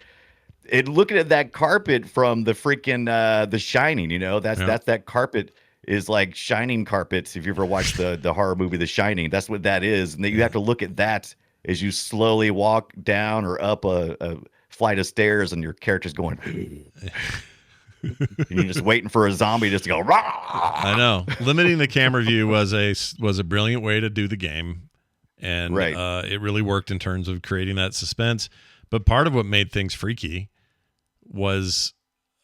looking at that carpet from the freaking The Shining. That carpet is like shining carpets. If you ever watched the horror movie The Shining, that's what that is. And then you have to look at that as you slowly walk down or up a flight of stairs, and your character's going. And you're just waiting for a zombie just to go. Rah! I know. Limiting the camera view was a brilliant way to do the game, and it really worked in terms of creating that suspense. But part of what made things freaky was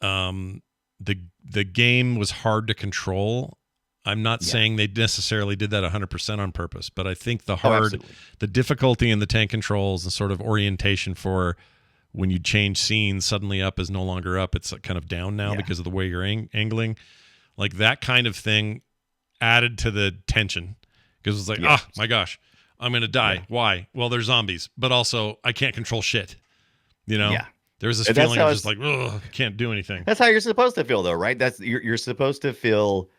the game was hard to control. I'm not saying they necessarily did that 100% on purpose, but I think the difficulty in the tank controls and sort of orientation for when you change scenes, suddenly up is no longer up. It's kind of down now because of the way you're angling. Like that kind of thing added to the tension because it's like, my gosh, I'm going to die. Yeah. Why? Well, there's zombies, but also I can't control shit. You know? Yeah. There's this feeling of just like, ugh, can't do anything. That's how you're supposed to feel, though, right? You're supposed to feel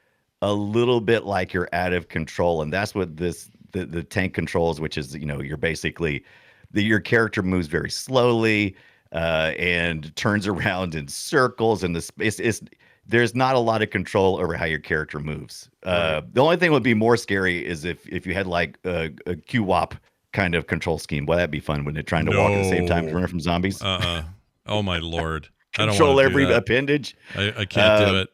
a little bit like you're out of control, and that's what the tank controls, which is, you're basically your character moves very slowly and turns around in circles, and there's not a lot of control over how your character moves. The only thing would be more scary is if you had like a QWOP kind of control scheme. Well, that'd be fun, wouldn't it? Trying to walk at the same time to run from zombies. Oh my Lord! Control every appendage. I can't do it.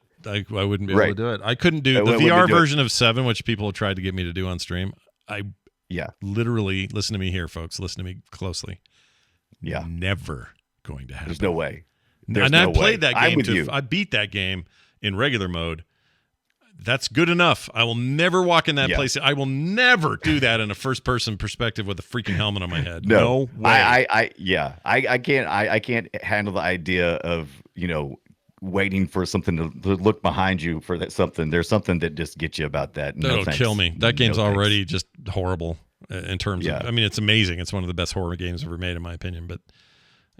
I wouldn't be able to do it. I couldn't do the VR version of 7, which people have tried to get me to do on stream. Literally, listen to me here, folks. Listen to me closely. Yeah, never going to happen. There's no way. I played that game. I beat that game in regular mode. That's good enough. I will never walk in that place. I will never do that in a first-person perspective with a freaking helmet on my head. No way. I can't handle the idea of waiting for something to look behind you for that something. There's something that just gets you about that. That'll kill me. That game's already just horrible in terms of. I mean, it's amazing. It's one of the best horror games ever made, in my opinion. But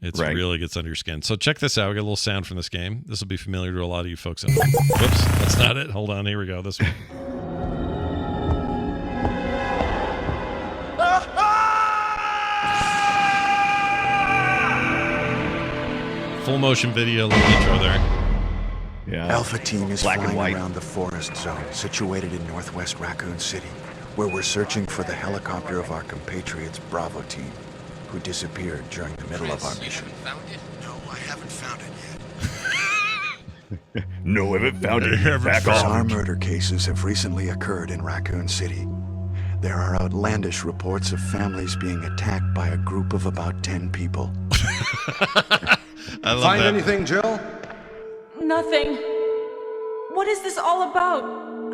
it really gets under your skin. So check this out. We got a little sound from this game. This will be familiar to a lot of you folks. Whoops, that's not it. Hold on. Here we go. This one. Full motion video, little intro there. Yeah. Alpha Team is flying around the forest zone situated in northwest Raccoon City, where we're searching for the helicopter of our compatriots Bravo Team, who disappeared during the middle of our mission. Found it? No, I haven't found it yet. No, I haven't found it. Bizarre murder cases have recently occurred in Raccoon City. There are outlandish reports of families being attacked by a group of about 10 people. I love Find anything, Jill? Nothing. What is this all about?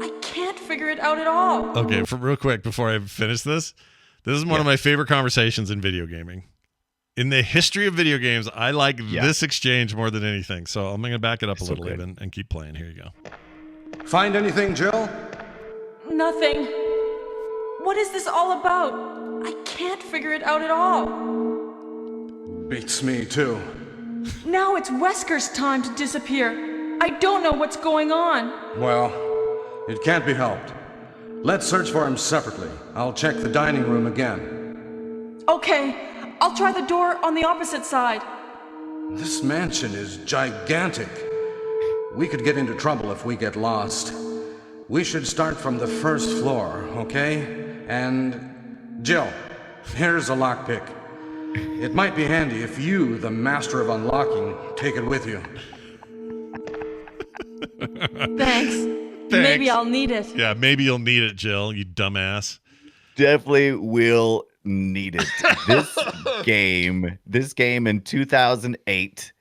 I can't figure it out at all. Okay, real quick before I finish this is one of my favorite conversations in video gaming. In the history of video games, I like this exchange more than anything. So I'm going to back it up a little even and keep playing. Here you go. Find anything, Jill? Nothing. What is this all about? I can't figure it out at all. Beats me, too. Now it's Wesker's time to disappear. I don't know what's going on. Well, it can't be helped. Let's search for him separately. I'll check the dining room again. Okay, I'll try the door on the opposite side. This mansion is gigantic. We could get into trouble if we get lost. We should start from the first floor, okay? And Jill, here's a lockpick. It might be handy if you, the master of unlocking, take it with you. Thanks. Maybe I'll need it. Yeah, maybe you'll need it, Jill, you dumbass. Definitely will need it. This game in 2008,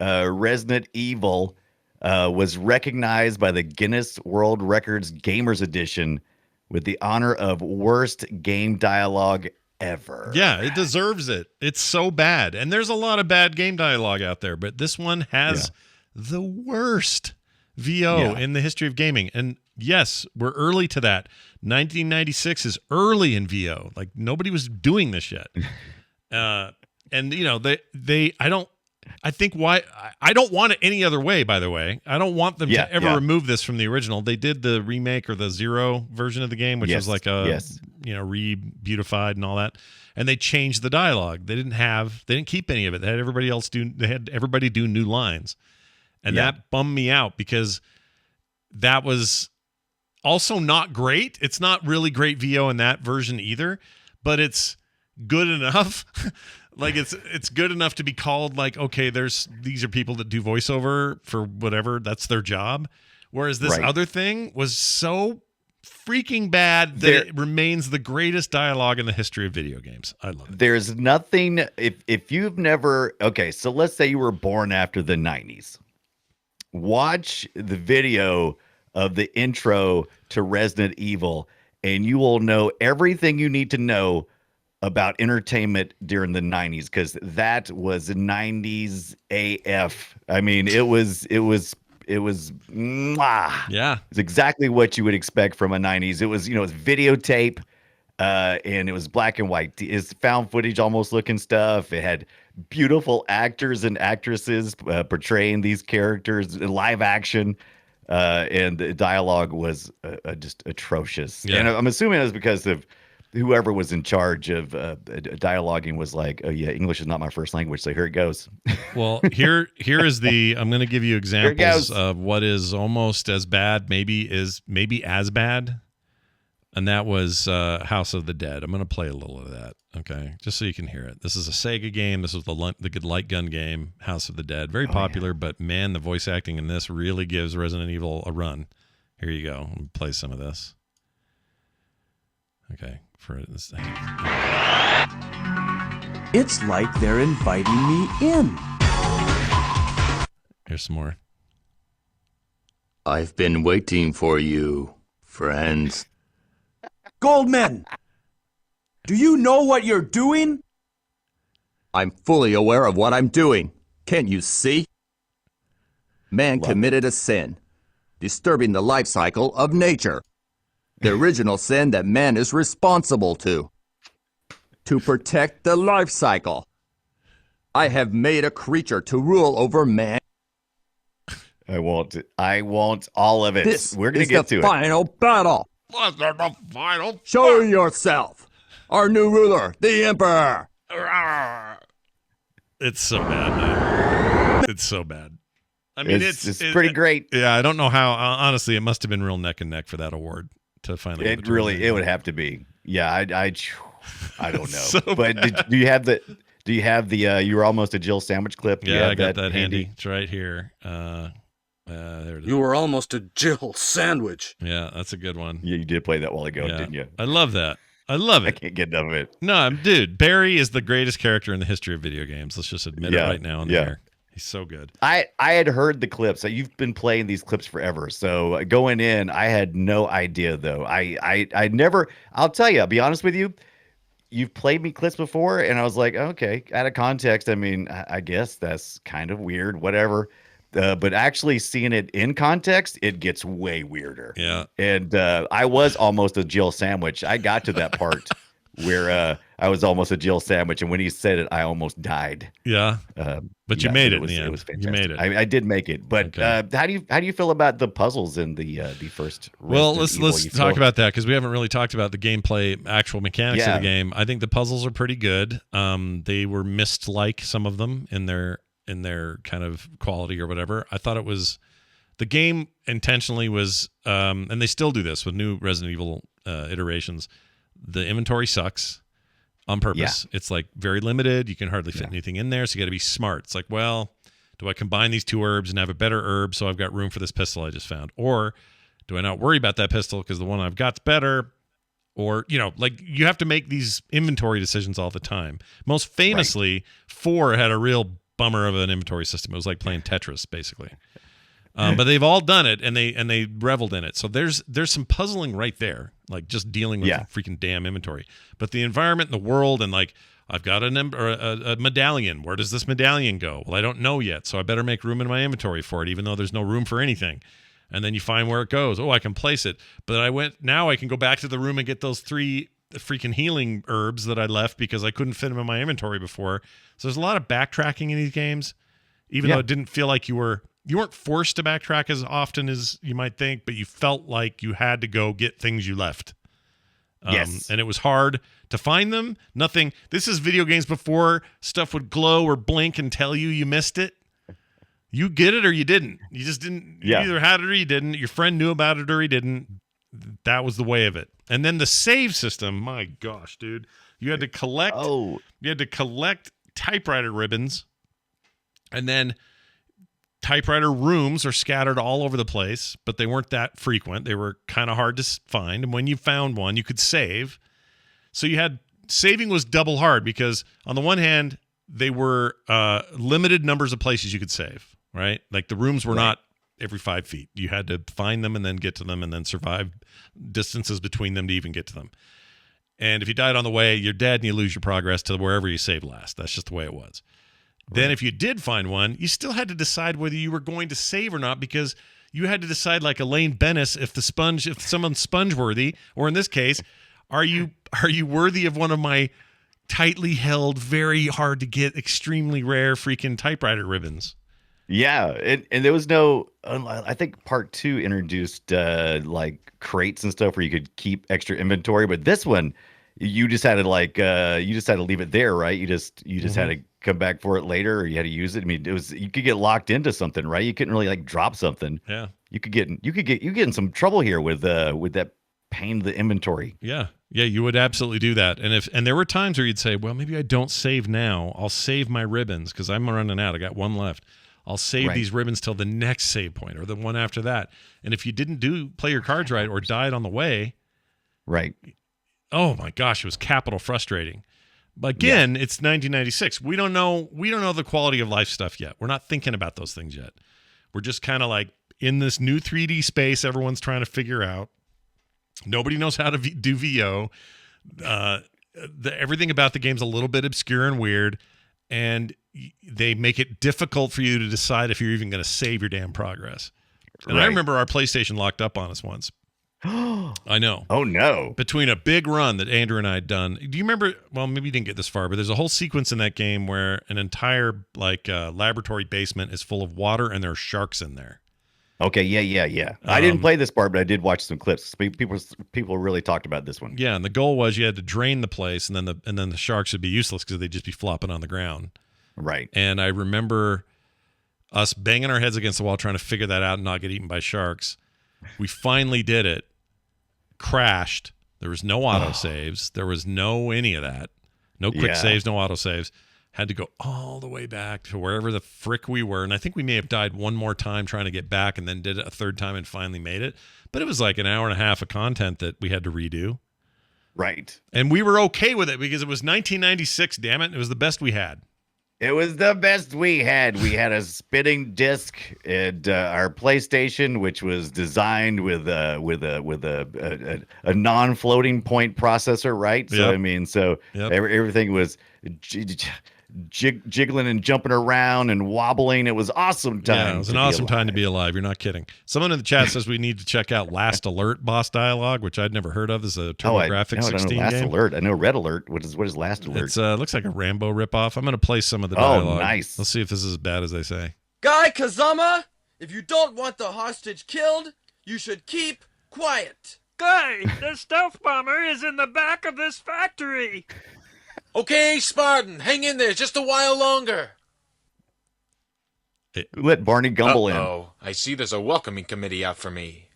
Resident Evil was recognized by the Guinness World Records Gamers Edition with the honor of worst game dialogue ever. Yeah, it deserves it. It's so bad. And there's a lot of bad game dialogue out there, but this one has the worst VO in the history of gaming. And yes, we're early to that. 1996 is early in VO. Like nobody was doing this yet. And you know, I don't want it any other way, by the way. I don't want them to ever remove this from the original. They did the remake or the Zero version of the game, which was like re-beautified and all that. And they changed the dialogue. They didn't keep any of it. They had everybody do new lines. And that bummed me out because that was also not great. It's not really great VO in that version either, but it's good enough. Like it's good enough to be called like, okay, these are people that do voiceover for whatever, that's their job. Whereas this other thing was so freaking bad that it remains the greatest dialogue in the history of video games. I love it. There's nothing, if you've never, okay, so let's say you were born after the 90s. Watch the video of the intro to Resident Evil and you will know everything you need to know about entertainment during the 90s, because that was 90s AF. I mean, it was mwah. Yeah. It's exactly what you would expect from a 90s. It was, it's videotape, and it was black and white. It's found footage almost looking stuff. It had beautiful actors and actresses portraying these characters in live action. And the dialogue was just atrocious. Yeah. And I'm assuming it was because of whoever was in charge of dialoguing was like, oh yeah, English is not my first language, so here it goes. Well, here is I'm going to give you examples of what is almost as bad, maybe as bad, and that was House of the Dead. I'm going to play a little of that, okay, just so you can hear it. This is a Sega game. This was the good light gun game, House of the Dead. Very popular, but man, the voice acting in this really gives Resident Evil a run. Here you go. I'm going to play some of this. Okay. For this thing. It's like they're inviting me in. Here's some more. I've been waiting for you, friends. Goldman! Do you know what you're doing? I'm fully aware of what I'm doing. Can't you see? Man committed a sin, disturbing the life cycle of nature. The original sin that man is responsible to protect the life cycle. I have made a creature to rule over man. I want all of it. We're going to get to it. This is the final battle. What's the final? Show yourself. Our new ruler, the Emperor. It's so bad, man. It's so bad. I mean, it's pretty great. Yeah, I don't know how. Honestly, it must have been real neck and neck for that award to finally. It would have to be. Yeah, I don't know. So but do you have the you were almost a Jill sandwich clip? Yeah, I got that handy. It's right here. There it is. You were almost a Jill sandwich. Yeah, that's a good one. Yeah, you did play that while ago, Yeah. didn't you? I love that. I love it. I can't get enough of it. No, dude, Barry is the greatest character in the history of video games. Let's just admit it right now in the air. He's so good. I had heard the clips. You've been playing these clips forever. So going in, I had no idea though. I never. I'll tell you. I'll be honest with you. You've played me clips before, and I was like, okay, out of context. I mean, I guess that's kind of weird. Whatever. But actually seeing it in context, it gets way weirder. Yeah. And I was almost a Jill sandwich. I got to that part where I was almost a Jill sandwich, and when he said it, I almost died. Yeah. But you made it in the end. It was fantastic. You made it. I did make it. But Okay. how do you feel about the puzzles in the first? Well, Resident Evil? let's talk about that because we haven't really talked about the gameplay, actual mechanics of the game. I think the puzzles are pretty good. They were Myst-like, some of them in their kind of quality or whatever. I thought it was the game intentionally was, and they still do this with new Resident Evil iterations. The inventory sucks on purpose. It's like very limited. You can hardly fit anything in there, so you got to be smart. It's like, well, do I combine these two herbs and have a better herb so I've got room for this pistol I just found, or do I not worry about that pistol because the one I've got's better? Or, like you have to make these inventory decisions all the time. Most famously, 4 had a real bummer of an inventory system. It was like playing Tetris, basically. But they've all done it, and they reveled in it. So there's some puzzling right there, like just dealing with the freaking damn inventory. But the environment and the world, and like I've got a medallion. Where does this medallion go? Well, I don't know yet, so I better make room in my inventory for it, even though there's no room for anything. And then you find where it goes. Oh, I can place it. But now I can go back to the room and get those 3 freaking healing herbs that I left because I couldn't fit them in my inventory before. So there's a lot of backtracking in these games, even though it didn't feel like you weren't forced to backtrack as often as you might think, but you felt like you had to go get things you left. Yes. And it was hard to find them. Nothing. This is video games before stuff would glow or blink and tell you missed it. You get it or you didn't. You just didn't. You either had it or you didn't. Your friend knew about it or he didn't. That was the way of it. And then the save system, my gosh, dude. You had to collect typewriter ribbons, and then typewriter rooms are scattered all over the place, but they weren't that frequent. They were kind of hard to find. And when you found one, you could save. So saving was double hard because on the one hand, they were limited numbers of places you could save, right? Like the rooms were not every 5 feet. You had to find them and then get to them and then survive distances between them to even get to them. And if you died on the way, you're dead and you lose your progress to wherever you saved last. That's just the way it was. Then if you did find one, you still had to decide whether you were going to save or not, because you had to decide, like Elaine Bennis, if someone's sponge worthy, or in this case, are you worthy of one of my tightly held, very hard to get, extremely rare freaking typewriter ribbons? Yeah, and there was no. I think part 2 introduced like crates and stuff where you could keep extra inventory, but this one, you just had to leave it there, right? You just had to come back for it later, or you had to use it. I mean, you could get locked into something, right? You couldn't really like drop something. Yeah, you get in some trouble here with that pain to the inventory. Yeah, you would absolutely do that. And there were times where you'd say, well, maybe I don't save now. I'll save my ribbons because I'm running out. I got one left. I'll save these ribbons till the next save point or the one after that. And if you didn't play your cards right or died on the way, right? Oh my gosh, it was capital frustrating. But again, it's 1996. We don't know the quality of life stuff yet. We're not thinking about those things yet. We're just kind of like in this new 3D space everyone's trying to figure out. Nobody knows how to do VO. Everything about the game's a little bit obscure and weird, and they make it difficult for you to decide if you're even going to save your damn progress. And I remember our PlayStation locked up on us once. I know. Oh, no. Between a big run that Andrew and I had done. Do you remember? Well, maybe you didn't get this far, but there's a whole sequence in that game where an entire laboratory basement is full of water and there are sharks in there. Okay, yeah. I didn't play this part, but I did watch some clips. People really talked about this one. Yeah, and the goal was you had to drain the place, and then the sharks would be useless because they'd just be flopping on the ground. Right. And I remember us banging our heads against the wall trying to figure that out and not get eaten by sharks. We finally did it. Crashed. There was no auto saves. There was no any of that. No quick saves, no auto saves. Had to go all the way back to wherever the frick we were. And I think we may have died one more time trying to get back and then did it a third time and finally made it. But it was like an hour and a half of content that we had to redo. Right. And we were okay with it because it was 1996, damn it. It was the best we had. It was the best we had. We had a spinning disc and our PlayStation, which was designed with a non-floating point processor, right? So I mean, everything was jiggling and jumping around and wobbling. It was awesome time. Yeah, it was an awesome time to be alive. You're not kidding. Someone in the chat says we need to check out Last Alert boss dialogue, which I'd never heard of. This is a TurboGrafx 16 Last game. Alert. I know Red Alert. What is Last Alert? It looks like a Rambo ripoff. I'm going to play some of the dialogue. Oh, nice. Let's see if this is as bad as they say. Guy Kazama, if you don't want the hostage killed, you should keep quiet. Guy, the stealth bomber is in the back of this factory. Okay, Spartan, hang in there just a while longer. Let Barney Gumble in. Oh, I see there's a welcoming committee out for me.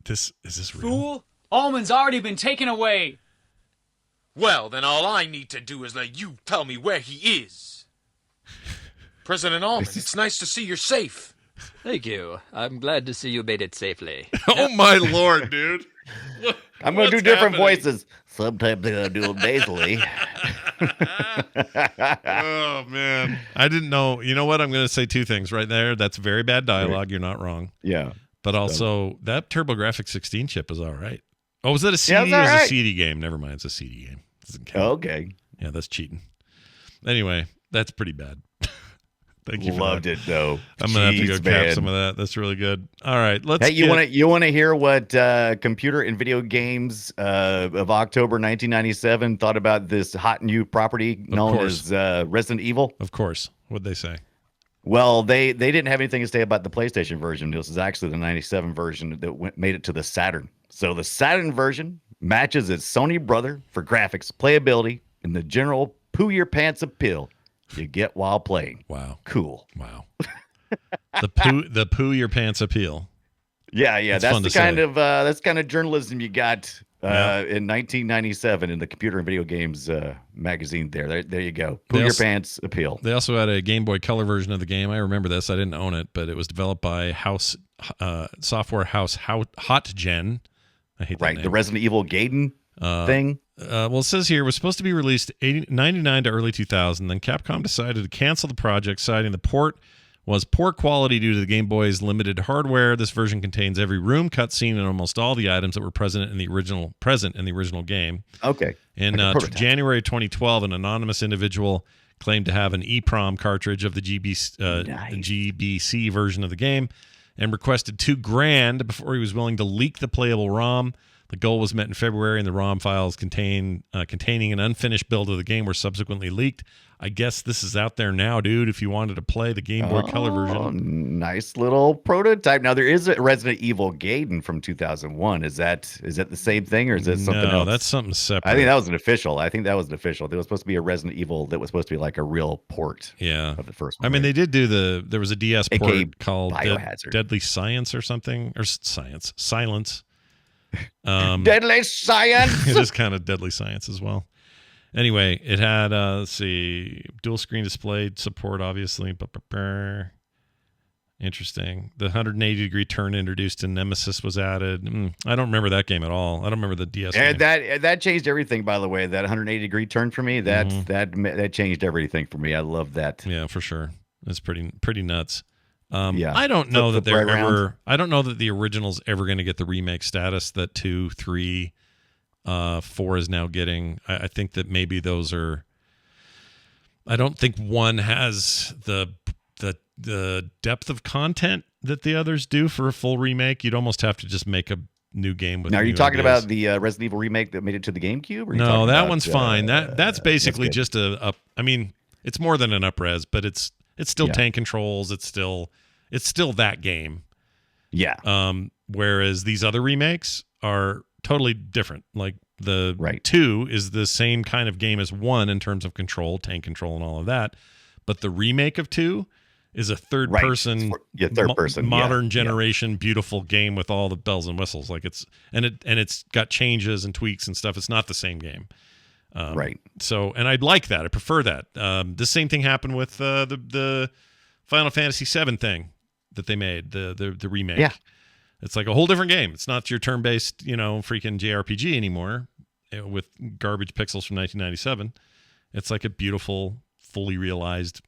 Is this real? Fool, Allman's already been taken away. Well, then all I need to do is let you tell me where he is. President Allman, it's nice to see you're safe. Thank you. I'm glad to see you made it safely. Oh, my Lord, dude. I'm going to do different voices. Sometimes I'm going to do them nasally. Oh, man. I didn't know. You know what? I'm going to say two things right there. That's very bad dialogue. You're not wrong. Yeah. But also, that TurboGrafx 16 chip is all right. Oh, was that a CD? Yeah, it was a CD game. Never mind. It's a CD game. Doesn't count. Okay. Yeah, that's cheating. Anyway, that's pretty bad. Thank you. Loved it though. I'm gonna have to go cap some of that. That's really good. All right, let's. Hey, you want to hear what computer and video games of October 1997 thought about this hot new property known as Resident Evil? Of course. What'd they say? Well, they didn't have anything to say about the PlayStation version. This is actually the 97 version that made it to the Saturn. So the Saturn version matches its Sony brother for graphics, playability, and the general poo your pants appeal you get while playing. Wow. Cool. Wow. the poo your pants appeal. Yeah. That's the kind of journalism you got in 1997 in the computer and video games magazine. There you go. Poo your pants appeal. They also had a Game Boy Color version of the game. I remember this. I didn't own it, but it was developed by software house HotGen. I hate that name. The Resident Evil Gaiden thing. Well, it says here it was supposed to be released 99 to early 2000. Then Capcom decided to cancel the project, citing the port was poor quality due to the Game Boy's limited hardware. This version contains every room cutscene and almost all the items that were present in the original game. Okay. In January 2012, an anonymous individual claimed to have an EEPROM cartridge of the GBC version of the game and requested $2,000 before he was willing to leak the playable ROM. The goal was met in February, and the ROM files containing an unfinished build of the game were subsequently leaked. I guess this is out there now, dude, if you wanted to play the Game Boy Color version. Nice little prototype. Now, there is a Resident Evil Gaiden from 2001. Is that the same thing, or is it something else? No, that's something separate. I think that was an official. There was supposed to be a Resident Evil that was supposed to be like a real port of the first one. I mean, they did do there was a DS port called Deadly Science or something, or Silence. Deadly Science. It is kind of Deadly Science as well. Anyway, it had dual screen display support, obviously. Interesting. The 180-degree turn introduced in Nemesis was added. I don't remember that game at all. I don't remember the DS game. That changed everything, by the way. That 180-degree turn for me, that changed everything for me. I love that. Yeah, for sure. It's pretty nuts. I don't know that I don't know that the original's ever going to get the remake status that 2, 3, 4 is now getting. I think that maybe those are. I don't think one has the depth of content that the others do for a full remake. You'd almost have to just make a new game with. Now, are you talking about the Resident Evil remake that made it to the GameCube? No, that one's fine. That's basically just a. I mean, it's more than an up-res, but it's still tank controls. It's still that game. Yeah. Whereas these other remakes are totally different. Like the 2 is the same kind of game as 1 in terms of control, tank control, and all of that. But the remake of 2 is a third person modern generation beautiful game with all the bells and whistles. Like it's got changes and tweaks and stuff. It's not the same game. So, and I'd like that. I prefer that. The same thing happened with the Final Fantasy VII thing that they made, the remake. Yeah. It's like a whole different game. It's not your turn-based, freaking JRPG anymore with garbage pixels from 1997. It's like a beautiful, fully realized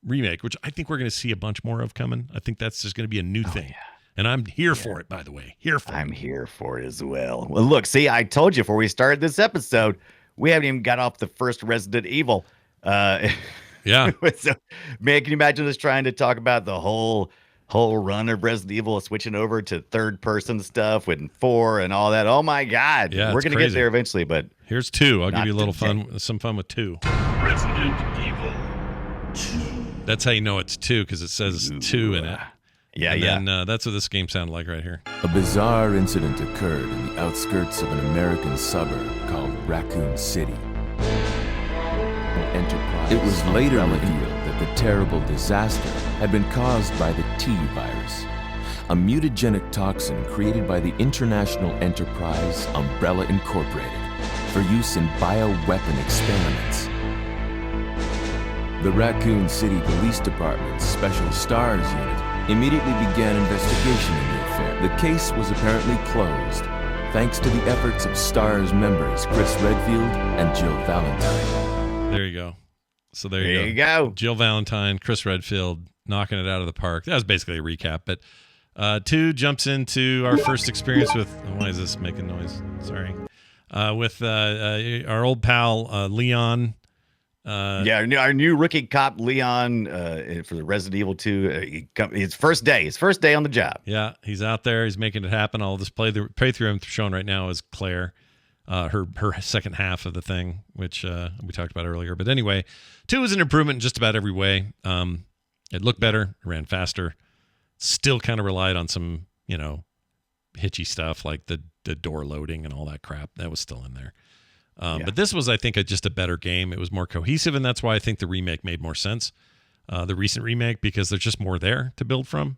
remake, which I think we're going to see a bunch more of coming. I think that's just going to be a new thing. Yeah. And I'm here for it, by the way. I'm here for it as well. Well, look, see, I told you before we started this episode, we haven't even got off the first Resident Evil. Yeah. So, man, can you imagine us trying to talk about the whole run of Resident Evil, switching over to third-person stuff with 4 and all that? Oh, my God. Yeah, we're going to get there eventually, but... Here's 2. I'll give you a little some fun with 2. Resident Evil 2. That's how you know it's 2, because it says 2 in it. And that's what this game sounded like right here. A bizarre incident occurred in the outskirts of an American suburb called Raccoon City. It was later revealed that the terrible disaster had been caused by the T-virus, a mutagenic toxin created by the international enterprise Umbrella Incorporated for use in bioweapon experiments. The Raccoon City Police Department's Special S.T.A.R.S unit immediately began investigation in the affair. The case was apparently closed, thanks to the efforts of S.T.A.R.S members Chris Redfield and Jill Valentine. There you go. So there you go. Jill Valentine, Chris Redfield, knocking it out of the park. That was basically a recap. But 2 jumps into our first experience with... Why is this making noise? Sorry. With our old pal, Leon. Our new rookie cop, Leon, for the Resident Evil 2. His first day on the job. Yeah, he's out there. He's making it happen. All this playthrough I'm showing right now is Claire. Her second half of the thing, which we talked about earlier. But anyway, 2 is an improvement in just about every way. It looked better. It ran faster. Still kind of relied on some, hitchy stuff like the door loading and all that crap. That was still in there. But this was, I think, just a better game. It was more cohesive, and that's why I think the remake made more sense. The recent remake, because there's just more there to build from.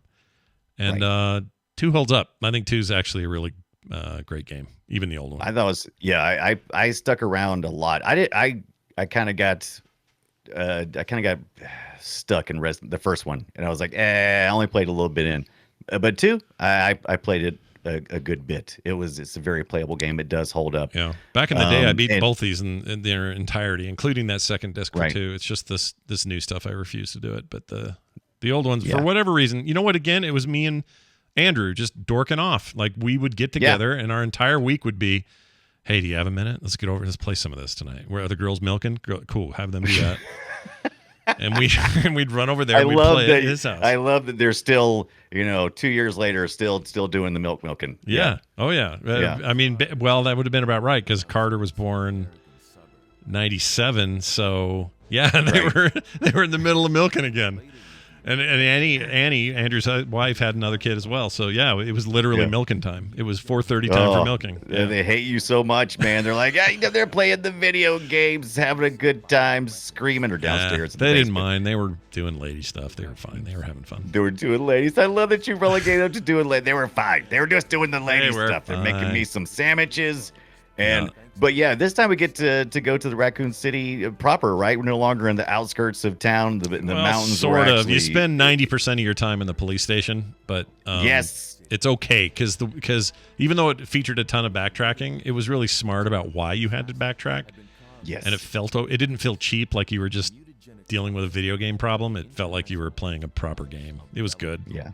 And 2 holds up. I think 2 is actually a really great game, even the old one. I thought it was, I stuck around a lot. I kind of got stuck in the first one, and I was like, I only played a little bit in, but 2, I played it a good bit. It's a very playable game. It does hold up. Yeah, back in the day, I beat both these in their entirety, including that second disc for 2. It's just this new stuff I refuse to do it, but The old ones, for whatever reason. You know what? Again, it was me and Andrew just dorking off. Like, we would get together, and our entire week would be, hey, do you have a minute? Let's get over. Let's play some of this tonight. Where are the girls milking? Cool, have them do that. And we'd run over there. And we'd play at his house. I love that they're still, 2 years later, still doing the milking. Yeah. Oh yeah. I mean, well, that would have been about right because Carter was born 97. So yeah, they were in the middle of milking again. And Annie, Andrew's wife, had another kid as well. So yeah, it was literally milking time. It was 4:30 time for milking. Yeah. They hate you so much, man. They're like, they're playing the video games, having a good time, screaming or downstairs. They didn't mind. They were doing lady stuff. They were fine. They were having fun. They were doing ladies. I love that you relegated them to doing ladies. They were fine. They were just doing the lady stuff. They're making me some sandwiches. But yeah, this time we get to go to the Raccoon City proper, right? We're no longer in the outskirts of town, the mountains. Sort of. You spend 90% of your time in the police station, but yes, it's okay because even though it featured a ton of backtracking, it was really smart about why you had to backtrack. Yes, and it didn't feel cheap, like you were just dealing with a video game problem. It felt like you were playing a proper game. It was good. Yeah.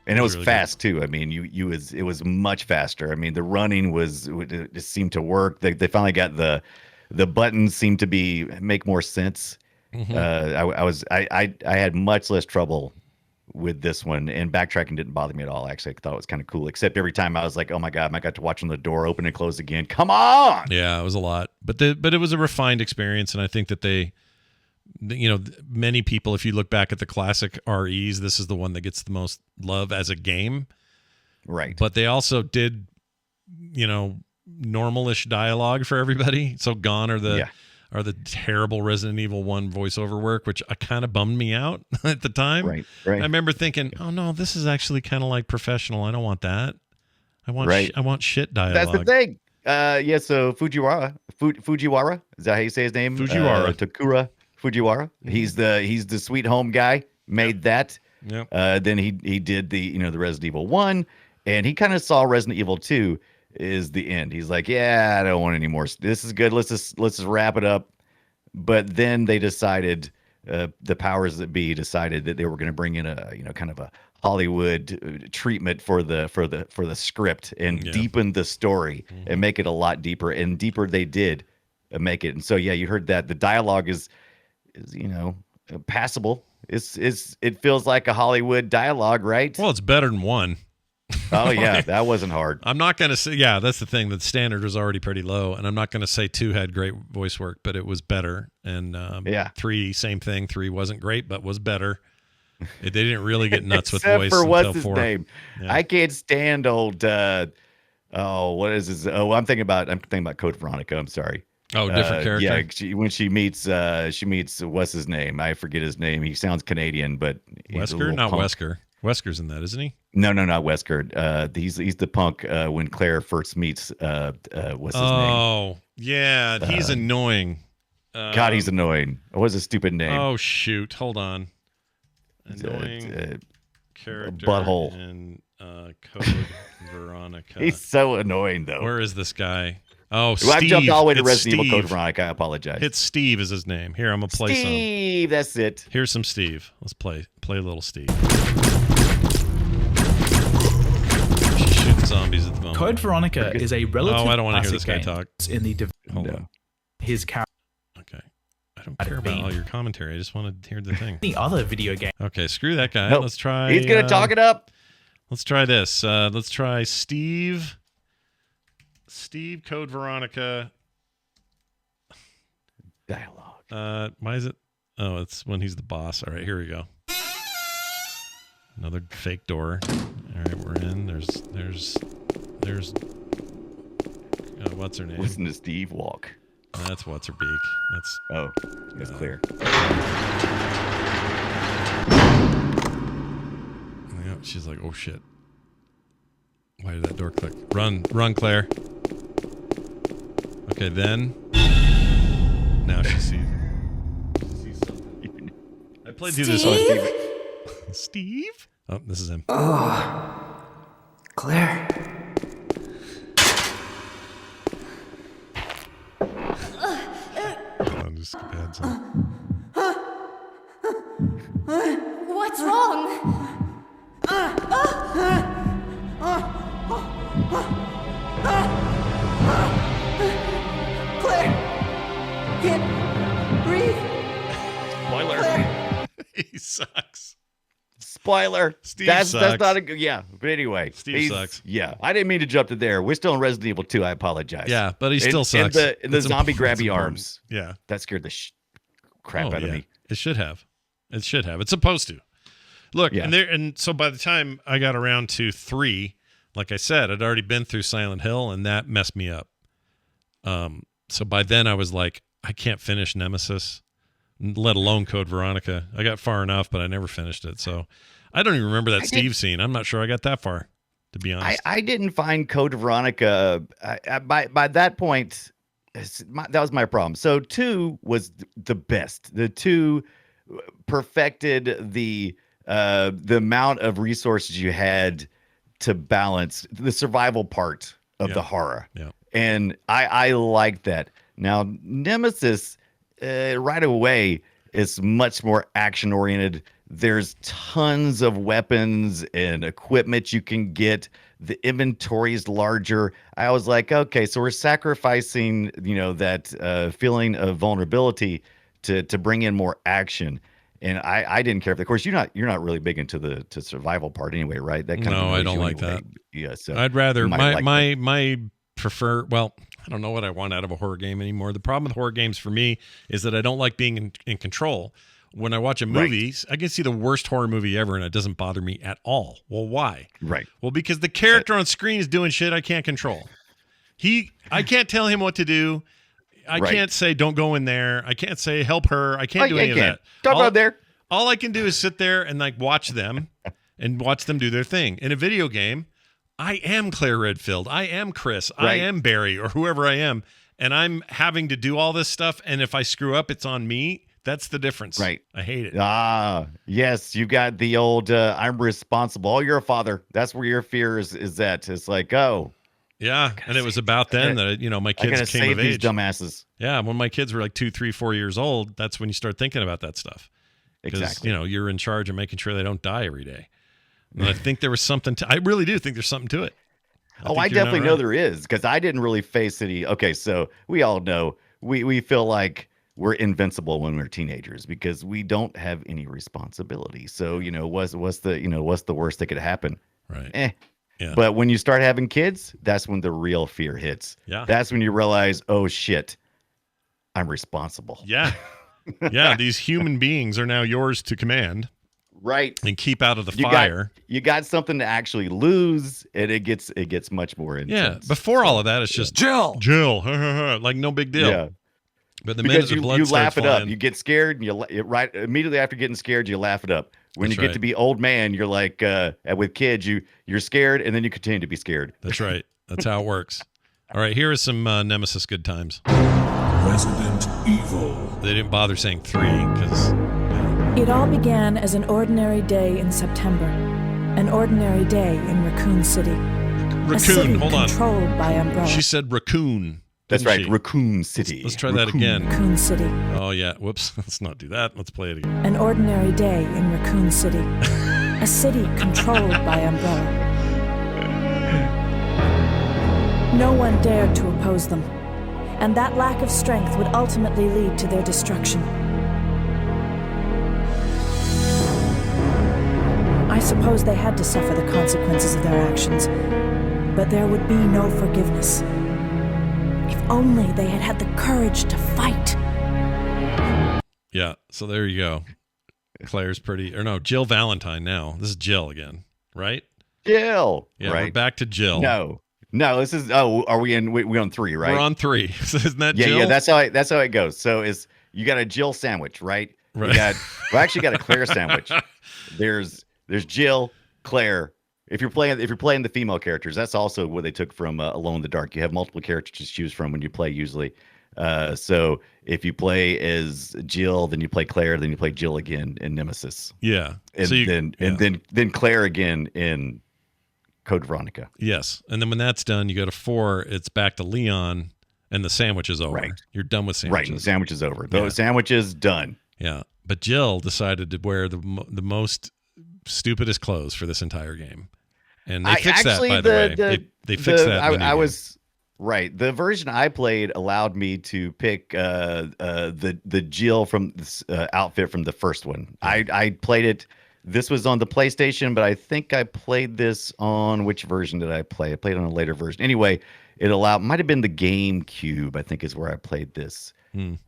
And it was really fast too. I mean, it was much faster. I mean, the running it seemed to work. They finally got the buttons seemed to make more sense. I had much less trouble with this one, and backtracking didn't bother me at all. Actually, I thought it was kind of cool. Except every time I was like, oh my god, I got to watch the door open and close again. Come on. Yeah, it was a lot, but it was a refined experience, and I think that many people, if you look back at the classic REs, this is the one that gets the most love as a game. Right. But they also did, normal-ish dialogue for everybody. So gone are the terrible Resident Evil 1 voiceover work, which kind of bummed me out at the time. Right. I remember thinking, oh no, this is actually kind of like professional. I don't want that. I want shit dialogue. That's the thing. So Fujiwara, is that how you say his name? Takura Fujiwara. He's the sweet home guy. Made that. Yep. Then he did the Resident Evil 1, and he kind of saw Resident Evil 2 is the end. He's like, yeah, I don't want any more. This is good. Let's just wrap it up. But then they decided, the powers that be decided that they were going to bring in a kind of a Hollywood treatment for the script and deepen the story and make it a lot deeper, and deeper they did make it. And so you heard that the dialogue is passable. It feels like a Hollywood dialogue, right? Well, it's better than 1. Oh yeah, that wasn't hard. I'm not going to say, that's the thing. The standard was already pretty low, and I'm not going to say 2 had great voice work, but it was better. And 3, same thing. 3 wasn't great, but was better. They didn't really get nuts with voice for what's until 4. His name? Yeah. I can't stand old. What is his? Oh, I'm thinking about Code Veronica. I'm sorry. Oh, different character. Yeah, when she meets what's his name? I forget his name. He sounds Canadian, but Wesker, not punk. Wesker. Wesker's in that, isn't he? No, not Wesker. He's the punk when Claire first meets what's his name? Oh, yeah, he's annoying. God, he's annoying. What's his stupid name? Oh shoot, hold on. Annoying character butthole in Code Veronica. He's so annoying though. Where is this guy? Oh, Steve. I jumped all the way to Resident Evil Code Veronica. I apologize. It's Steve is his name. Here, I'm going to play some. Steve, that's it. Here's some Steve. Let's play a little Steve. She's shooting zombies at the moment. Code Veronica is a relatively I don't want to hear this guy talk. In the Hold on. His character. Okay. I don't care about all your commentary. I just want to hear the thing. The other video game. Okay, screw that guy. Nope. Let's try. He's going to talk it up. Let's try this. Let's try Steve, Code Veronica. Dialogue. Why is it? Oh, it's when he's the boss. All right, here we go. Another fake door. All right, we're in. There's what's her name? Listen to Steve walk. That's what's her beak. It's clear. Yeah, she's like, oh shit. Why did that door click? Run, Claire. Okay, then. Now she sees something. I played through this one. Steve? Oh, this is him. Oh, Claire. I'll just skip ahead some. What's wrong? sucks. Spoiler. Steve That's sucks. not a good. Yeah, but anyway, Steve sucks. Yeah, I didn't mean to jump to there. We're still in Resident Evil 2. I apologize. Yeah, but he still sucks. In the It's zombie important. grabby arms. Yeah, that scared the crap out of me. It should have. It should have. It's supposed to. Look, and so by the time I got around to 3, like I said, I'd already been through Silent Hill, and that messed me up. So by then I was like, I can't finish Nemesis, let alone Code Veronica. I got far enough, but I never finished it. So I don't even remember that Steve scene. I'm not sure I got that far, to be honest. I didn't find Code Veronica by that point. That was my problem. So 2 was the best. The 2 perfected the amount of resources you had to balance the survival part of the horror. Yeah. And I like that. Now, Nemesis, right away, is much more action oriented. There's tons of weapons and equipment you can get. The inventory is larger. I was like, okay, so we're sacrificing, that feeling of vulnerability to bring in more action. And I didn't care. Of course, you're not really big into the survival part anyway, right? That kind of I don't like that. Yeah, so I'd rather my prefer. Well, I don't know what I want out of a horror game anymore. The problem with horror games for me is that I don't like being in control. When I watch a movie, I can see the worst horror movie ever, and it doesn't bother me at all. Well, why? Right. Well, because the character on screen is doing shit I can't control. I can't tell him what to do. I can't say don't go in there. I can't say help her. I can't do any of that. Don't go there. All I can do is sit there and watch them and watch them do their thing. In a video game, I am Claire Redfield. I am Chris. I am Barry or whoever I am, and I'm having to do all this stuff. And if I screw up, it's on me. That's the difference. Right. I hate it. Yes, you got the old I'm responsible. Oh, you're a father. That's where your fear is at. It's like, oh. Yeah, and it was about then that my kids came of age. These dumbasses. Yeah, when my kids were like 2, 3, 4 years old, that's when you start thinking about that stuff. Exactly. You're in charge of making sure they don't die every day. And I think there was something I really do think there's something to it. I definitely know there is, because I didn't really face any. Okay, so we all know we feel like we're invincible when we're teenagers because we don't have any responsibility. So what's the worst that could happen? Right. Yeah. But when you start having kids, that's when the real fear hits. Yeah. That's when you realize, oh shit, I'm responsible. Yeah. Yeah. These human beings are now yours to command. Right. And keep out of the fire. You got something to actually lose, and it gets much more intense. Yeah. Before all of that, it's just Jill, like no big deal. Yeah. But the minute the blood you starts laugh it flying, up. You get scared, and immediately after getting scared, you laugh it up. When you get to be old man, you're like, with kids, you're scared, and then you continue to be scared. That's right. That's how it works. All right, here is some Nemesis good times. Resident Evil. They didn't bother saying 3 because. It all began as an ordinary day in September, an ordinary day in Raccoon City. A city Hold on. Controlled by Umbrella. She said raccoon. That's right, Raccoon City. Let's try that again. Raccoon City. Oh, yeah. Whoops. Let's not do that. Let's play it again. An ordinary day in Raccoon City. A city controlled by Umbrella. No one dared to oppose them, and that lack of strength would ultimately lead to their destruction. I suppose they had to suffer the consequences of their actions, but there would be no forgiveness. If only they had had the courage to fight. Yeah, so there you go. Claire's Jill Valentine now. This is Jill again, right? Jill. Yeah, right. We're back to Jill. No, this is. Oh, are we in? We're on 3, right? We're on 3. So isn't that Jill? Yeah. That's how it goes. So you got a Jill sandwich, right? Right. We actually got a Claire sandwich. There's Jill, Claire. If you're playing the female characters, that's also what they took from Alone in the Dark. You have multiple characters to choose from when you play usually. So if you play as Jill, then you play Claire, then you play Jill again in Nemesis. Yeah. And then Claire again in Code Veronica. Yes. And then when that's done, you go to 4, it's back to Leon, and the sandwich is over. Right. You're done with sandwiches. Right, the sandwich is over. The sandwich is done. Yeah. But Jill decided to wear the most stupidest clothes for this entire game. And they fixed that, by the way. They fixed that. Right. The version I played allowed me to pick the Jill from this outfit from the first one. I played it. This was on the PlayStation, but I think I played this on which version did I play? I played on a later version. Anyway, it might have been the GameCube, I think is where I played this. And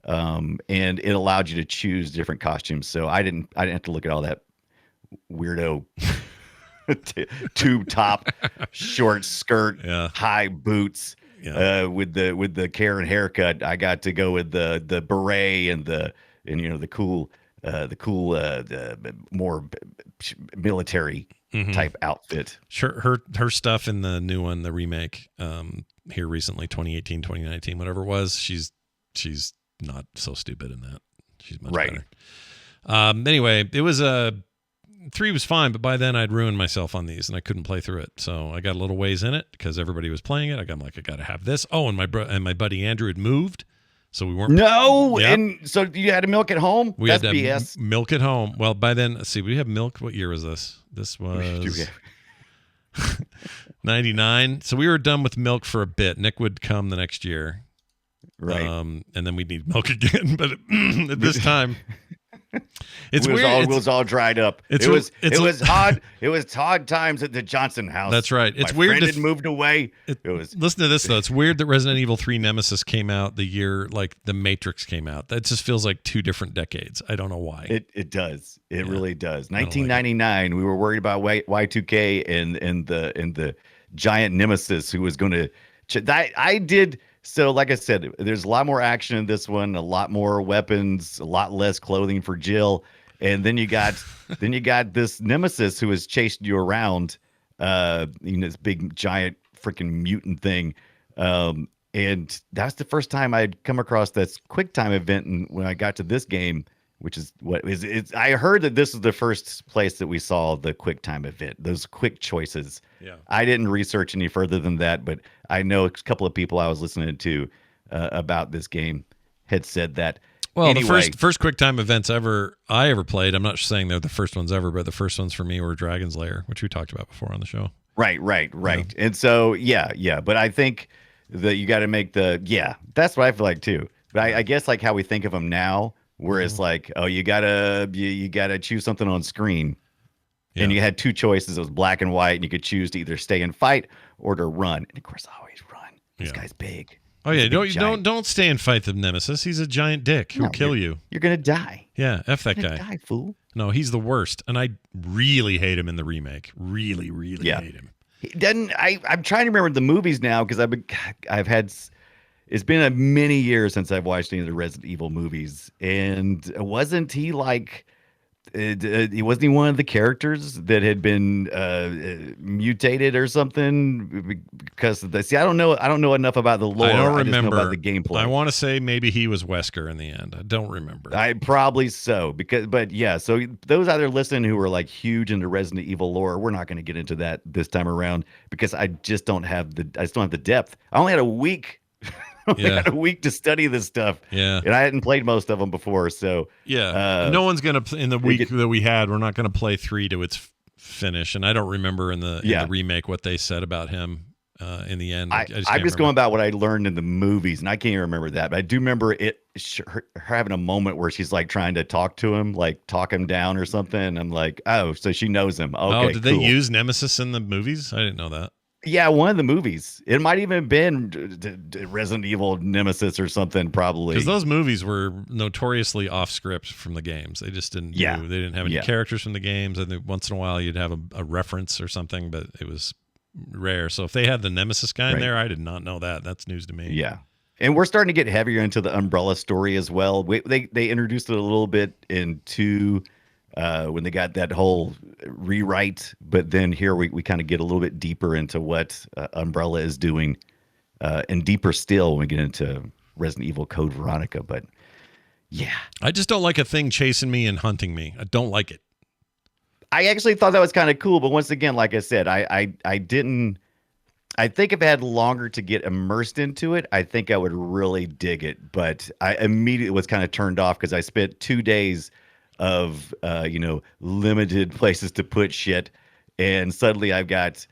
it allowed you to choose different costumes. So I didn't have to look at all that weirdo tube top, short skirt, high boots. With the Karen haircut, I got to go with the beret and the cool more military type outfit. Sure, her stuff in the new one, the remake, here recently, 2018, 2019, whatever it was. She's not so stupid in that. She's much better. Anyway, it was 3 was fine, but by then I'd ruined myself on these and I couldn't play through it. So I got a little ways in it because everybody was playing it. I'm like, I got to have this. Oh, and my buddy Andrew had moved, so we weren't. And so you had to milk at home. That's had to BS. Milk at home. Well, by then, let's see, we have milk. What year was this? This was 99. So we were done with milk for a bit. Nick would come the next year, right? And then we'd need milk again. But at this time. It was all dried up. It was hard. It was hard times at the Johnson house. That's right. It's My weird. Friend had moved away. Listen to this though. It's weird that Resident Evil 3 Nemesis came out the year like The Matrix came out. That just feels like 2 different decades. I don't know why. It does. It really does. 1999. We were worried about Y2K and the giant Nemesis who was going to. I did. So, like I said, there's a lot more action in this one, a lot more weapons, a lot less clothing for Jill, and then you got this Nemesis who has chased you around, this big giant freaking mutant thing, and that's the first time I'd come across this quick time event. And when I got to this game, which is I heard that this is the first place that we saw the quick time event, those quick choices. Yeah. I didn't research any further than that, but I know a couple of people I was listening to about this game had said that. Well, anyway, the first quick time events I ever played, I'm not saying they're the first ones ever, but the first ones for me were Dragon's Lair, which we talked about before on the show. Right. Yeah. And so, yeah. But I think that you got to make that's what I feel like too. But I guess like how we think of them now, where it's like, oh, you gotta choose something on screen. Yeah. And you had 2 choices. It was black and white, and you could choose to either stay and fight or to run. And of course, I always run. This guy's big. Oh yeah, don't stay and fight the Nemesis. He's a giant dick who'll kill you. You're gonna die. Yeah, F that guy. Die, fool. No, he's the worst, and I really hate him in the remake. Really hate him. I'm trying to remember the movies now because I've had. It's been many years since I've watched any of the Resident Evil movies, and wasn't he like? Wasn't he one of the characters that had been mutated or something? Because I don't know enough about the lore. I don't remember just know about the gameplay. I want to say maybe he was Wesker in the end. I don't remember. I probably so So those out there listening who are like huge into Resident Evil lore, we're not going to get into that this time around because I just don't have the depth. I only had a week. Had a week to study this stuff. Yeah. And I hadn't played most of them before. So, no one's going to, in the week that we had, we're not going to play 3 to its finish. And I don't remember in the remake what they said about him in the end. I'm just going about what I learned in the movies, and I can't even remember that. But I do remember her having a moment where she's like trying to talk to him, like talk him down or something. And I'm like, oh, so she knows him. Okay, did they use Nemesis in the movies? I didn't know that. Yeah, one of the movies. It might even have been Resident Evil Nemesis or something, probably. Because those movies were notoriously off script from the games. They just didn't. They didn't have any characters from the games. I think once in a while you'd have a reference or something, but it was rare. So if they had the Nemesis guy in there, I did not know that. That's news to me. Yeah, and we're starting to get heavier into the Umbrella story as well. They introduced it a little bit into. When they got that whole rewrite, but then here we kind of get a little bit deeper into what Umbrella is doing, and deeper still when we get into Resident Evil Code Veronica. But yeah, I just don't like a thing chasing me and hunting me. I don't like it. I actually thought that was kind of cool, but once again, like I said, I didn't. I think if I had longer to get immersed into it, I think I would really dig it. But I immediately was kind of turned off because I spent 2 days of limited places to put shit, and suddenly I've got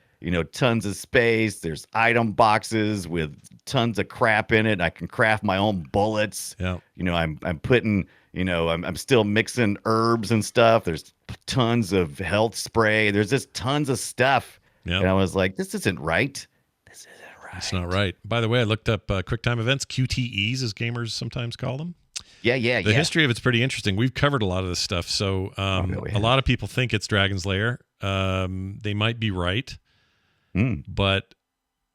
tons of space. There's item boxes with tons of crap in it. I can craft my own bullets. Yeah. I'm putting, I'm still mixing herbs and stuff. There's tons of health spray. There's just tons of stuff. Yeah. And I was like, this isn't right. It's not right. By the way, I looked up QuickTime events, QTEs, as gamers sometimes call them. Yeah. The history of it's pretty interesting. We've covered a lot of this stuff. So a lot of people think it's Dragon's Lair. They might be right. But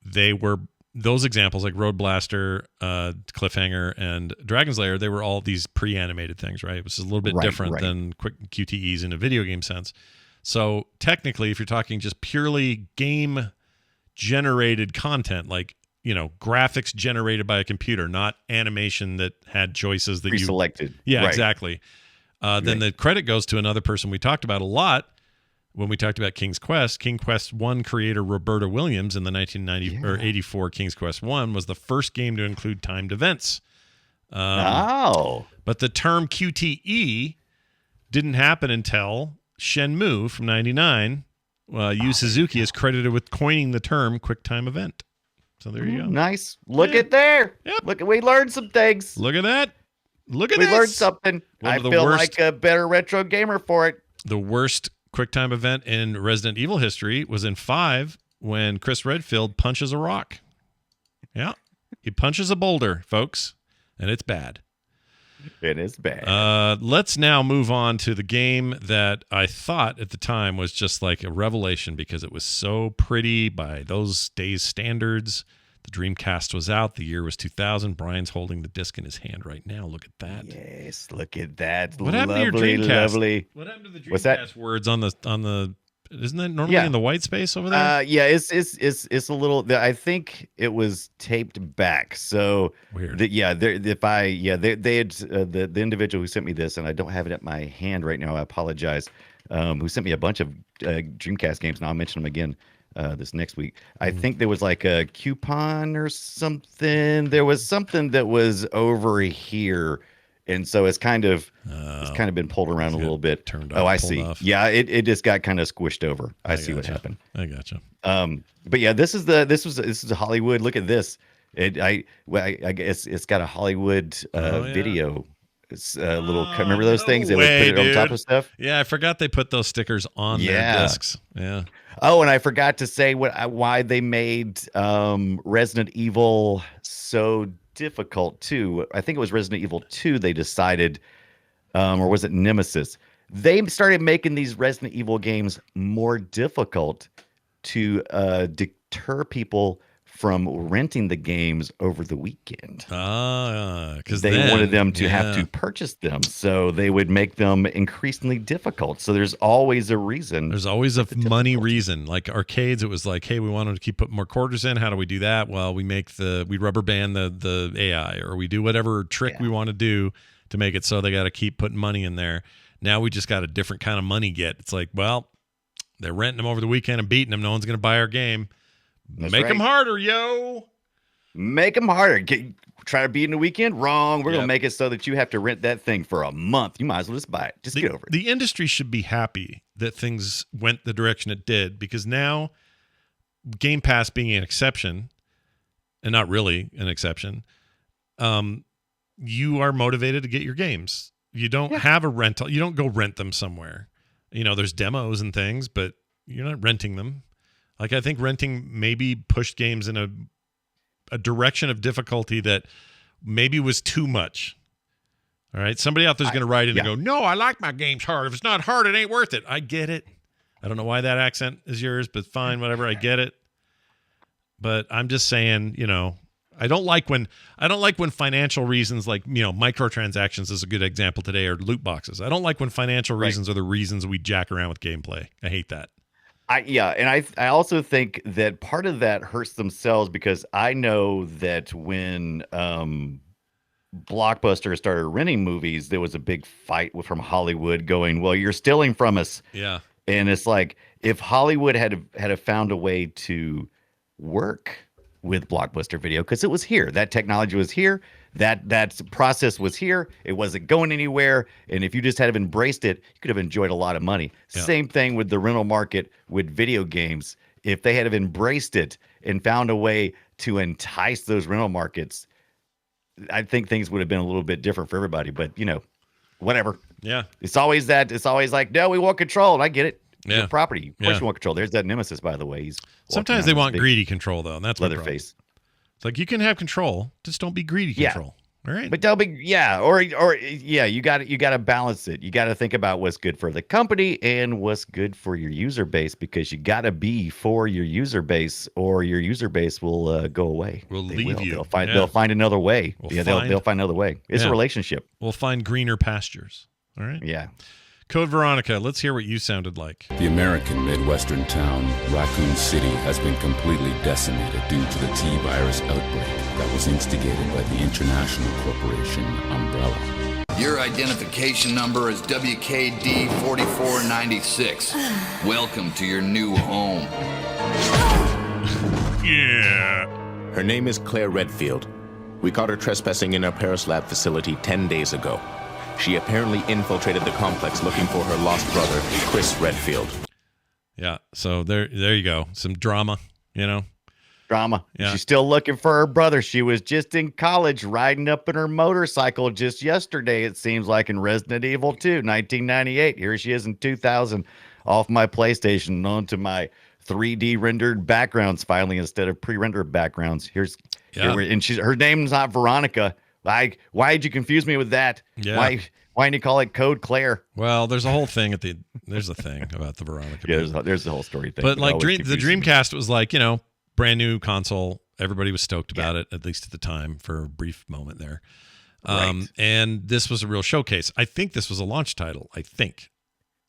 they were those examples like Road Blaster, Cliffhanger, and Dragon's Lair. They were all these pre-animated things, right? It was a little bit different than quick QTEs in a video game sense. So technically, if you're talking just purely game-generated content, like graphics generated by a computer, not animation that had choices that pre-selected. Yeah, exactly. Then the credit goes to another person we talked about a lot. When we talked about King's Quest, King Quest 1 creator Roberta Williams in the 1990 or 84 King's Quest 1 was the first game to include timed events. But the term QTE didn't happen until Shenmue from 99. Yu Suzuki is credited with coining the term QuickTime event. So there you go. Nice. Look at there. Yep. Look, we learned some things. Look at that. Look at we this. learned something. I feel like a better retro gamer for it. The worst QuickTime event in Resident Evil history was in 5 when Chris Redfield punches a rock. Yeah. He punches a boulder, folks, and it's bad. It is bad. Let's now move on to the game that I thought at the time was just like a revelation because it was so pretty by those days' standards. The Dreamcast was out. The year was 2000. Brian's holding the disc in his hand right now. Look at that. Yes, look at that. What happened to your Dreamcast? Lovely. What happened to the Dreamcast What's that? words on the? Isn't that normally in the white space over there? Yeah, it's a little. I think it was taped back. So weird. They had the individual who sent me this, and I don't have it at my hand right now. I apologize. Who sent me a bunch of Dreamcast games, and I'll mention them again this next week. I think there was like a coupon or something. There was something that was over here. And so it's kind of been pulled around a little bit. I see. Off. Yeah, it just got kind of squished over. I see what happened. I gotcha. But yeah, this is a Hollywood. Look at this. I guess it's got a Hollywood video. It's a little. Remember those things? They would put it on top of stuff. Yeah, I forgot they put those stickers on their discs. Yeah. Oh, and I forgot to say why they made Resident Evil so difficult too. I think it was Resident Evil 2 they decided, or was it Nemesis? They started making these Resident Evil games more difficult to deter people from renting the games over the weekend. Because they wanted them to have to purchase them, so they would make them increasingly difficult. So there's always a reason. There's always a money reason. Like arcades, it was like, hey, we wanted to keep putting more quarters in. How do we do that? Well, we rubber band the AI, or we do whatever trick we want to do to make it so they got to keep putting money in there. Now we just got a different kind of money get. It's like, well, they're renting them over the weekend and beating them. No one's going to buy our game. Make them harder, yo. Make them harder. Try to beat in the weekend? Wrong. We're going to make it so that you have to rent that thing for a month. You might as well just buy it. Just get over it. The industry should be happy that things went the direction it did, because now Game Pass being an exception, and not really an exception, you are motivated to get your games. You don't have a rental. You don't go rent them somewhere. There's demos and things, but you're not renting them. Like, I think renting maybe pushed games in a direction of difficulty that maybe was too much. All right. Somebody out there's going to write in and go, no, I like my games hard. If it's not hard, it ain't worth it. I get it. I don't know why that accent is yours, but fine, whatever. I get it. But I'm just saying, I don't like when financial reasons, like, microtransactions is a good example today, or loot boxes. I don't like when financial reasons are the reasons we jack around with gameplay. I hate that. And I also think that part of that hurts themselves, because I know that when Blockbuster started renting movies, there was a big fight from Hollywood going, well, you're stealing from us. Yeah. And it's like, if Hollywood had found a way to work with Blockbuster Video, because it was here, that technology was here, that process was here, it wasn't going anywhere, and if you just had embraced it, you could have enjoyed a lot of money. Same thing with the rental market with video games. if they had have embraced it and found a way to entice those rental markets, I think things would have been a little bit different for everybody. But whatever. Yeah. It's always like, no, we want control. And I get it. Yeah. Your property. Of course you want control. There's that Nemesis, by the way. Sometimes they want greedy control, though. And that's Leatherface. It's like, you can have control, just don't be greedy control. All right. But don't be, you got to balance it. You got to think about what's good for the company and what's good for your user base, because you got to be for your user base, or your user base will go away. Leave you. They'll find another way. They'll find another way. It's a relationship. We'll find greener pastures. All right. Yeah. Code Veronica, let's hear what you sounded like. The American Midwestern town, Raccoon City, has been completely decimated due to the T-virus outbreak that was instigated by the international corporation Umbrella. Your identification number is WKD4496. Welcome to your new home. Yeah. Her name is Claire Redfield. We caught her trespassing in our Paris lab facility 10 days ago. She apparently infiltrated the complex looking for her lost brother, Chris Redfield. Yeah, so there you go. Some drama, Drama. Yeah. She's still looking for her brother. She was just in college riding up in her motorcycle just yesterday, it seems like, in Resident Evil 2, 1998. Here she is in 2000, off my PlayStation, onto my 3D rendered backgrounds finally, instead of pre-rendered backgrounms. And her name's not Veronica. Like, why did you confuse me with that? Yeah. Why didn't you call it Code Claire? Well, there's a whole thing there's a thing about the Veronica. Yeah, there's the whole story thing. But like the Dreamcast was like, brand new console. Everybody was stoked about it, at least at the time, for a brief moment there. Right. And this was a real showcase. I think this was a launch title. I think.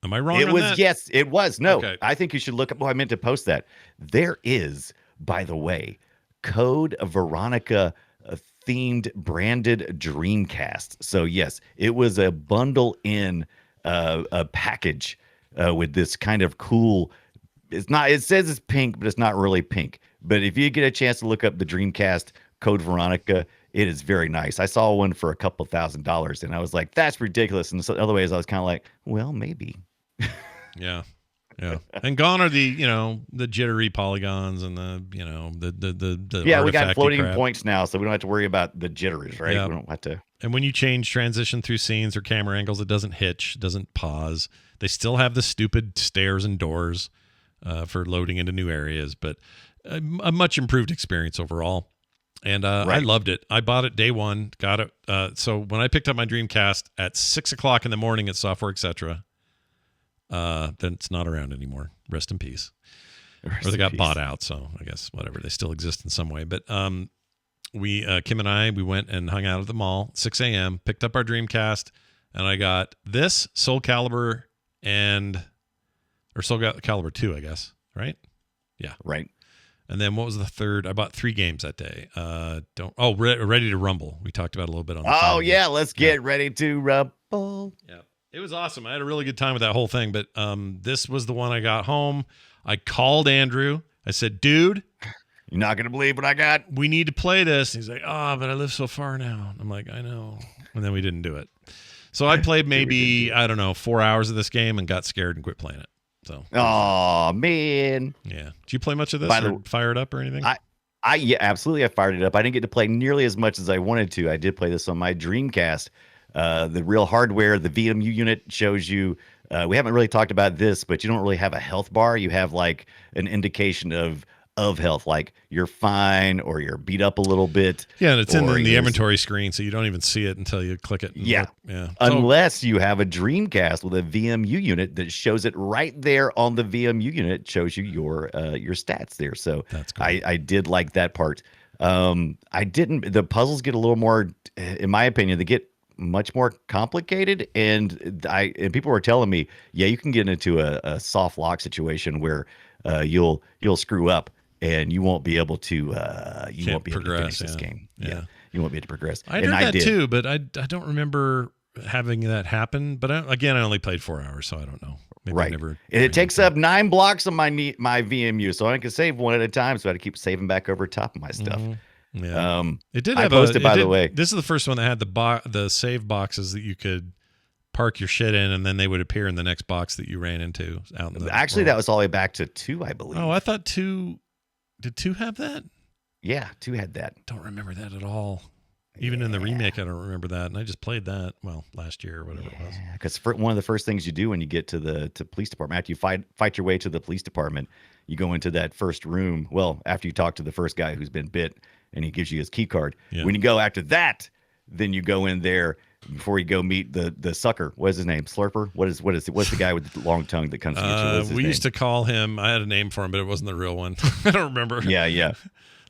Am I wrong It on was, that? yes, it was. No, Okay. I think you should look up. Oh, I meant to post that. There is, by the way, Code Veronica themed branded Dreamcast. So yes, it was a bundle in a package with this kind of cool. It says it's pink, but it's not really pink. But if you get a chance to look up the Dreamcast Code Veronica, it is very nice. I saw one for a couple $1,000s, and I was like, that's ridiculous. And so other ways, I was kind of like, well, maybe. Yeah. Yeah. And gone are the jittery polygons and the we got floating crap. points now, so we don't have to worry about the jitters, right? Yeah. We don't have to. And when you change transition through scenes or camera angles, it doesn't hitch, doesn't pause. They still have the stupid stairs and doors for loading into new areas, but a much improved experience overall. And I loved it. I bought it day one, got it. So when I picked up my Dreamcast at 6:00 in the morning at Software Etc., then it's not around anymore. Rest in peace. Or they got bought out, so I guess whatever. They still exist in some way. But Kim and I, we went and hung out at the mall, 6 a.m., picked up our Dreamcast, and I got this, Soul Calibur, or Soul Calibur 2, I guess, right? Yeah. Right. And then what was the third? I bought 3 games that day. Ready to Rumble. We talked about a little bit on the phone. Yeah, let's get ready to rumble. Yeah. It was awesome. I had a really good time with that whole thing, but this was the one I got home. I called Andrew. I said, dude, you're not going to believe what I got. We need to play this. And he's like, but I live so far now. I'm like, I know. And then we didn't do it. So I played maybe, 4 hours of this game and got scared and quit playing it. So. Oh, man. Yeah. Did you play much of this or fire it up or anything? Yeah, absolutely. I fired it up. I didn't get to play nearly as much as I wanted to. I did play this on my Dreamcast. The real hardware, the VMU unit shows you, we haven't really talked about this, but you don't really have a health bar. You have like an indication of health, like you're fine or you're beat up a little bit. Yeah, and it's in the inventory screen, so you don't even see it until you click it. Yeah. Yeah. Unless you have a Dreamcast with a VMU unit that shows it right there on the VMU unit, it shows you your stats there. So that's cool. I did like that part. The puzzles get a little more, in my opinion, they get much more complicated, and people were telling me, you can get into a soft lock situation where you'll screw up and you won't be able to finish this game. Yeah, you won't be able to progress. I did that too, but I don't remember having that happen. But I only played 4 hours, so I don't know. Maybe right. And it takes up 9 blocks on my VMU, so I can save one at a time. So I had to keep saving back over top of my stuff. Mm-hmm. Yeah. It did I have posted, by the way. This is the first one that had the save boxes that you could park your shit in, and then they would appear in the next box that you ran into out in the Actually, world. that was all the way back to 2, I believe. Oh, I thought 2. Did 2 have that? Yeah, 2 had that. Don't remember that at all. Even in the remake, I don't remember that. And I just played that, well, last year or whatever it was. Because one of the first things you do when you get to the police department, after you fight your way to the police department, you go into that first room. Well, after you talk to the first guy who's been bit, and he gives you his key card. Yeah. When you go after that, then you go in there before you go meet the sucker. What is his name? Slurper? What's the guy with the long tongue that comes to get you? We used to call him. I had a name for him, but it wasn't the real one. I don't remember. Yeah.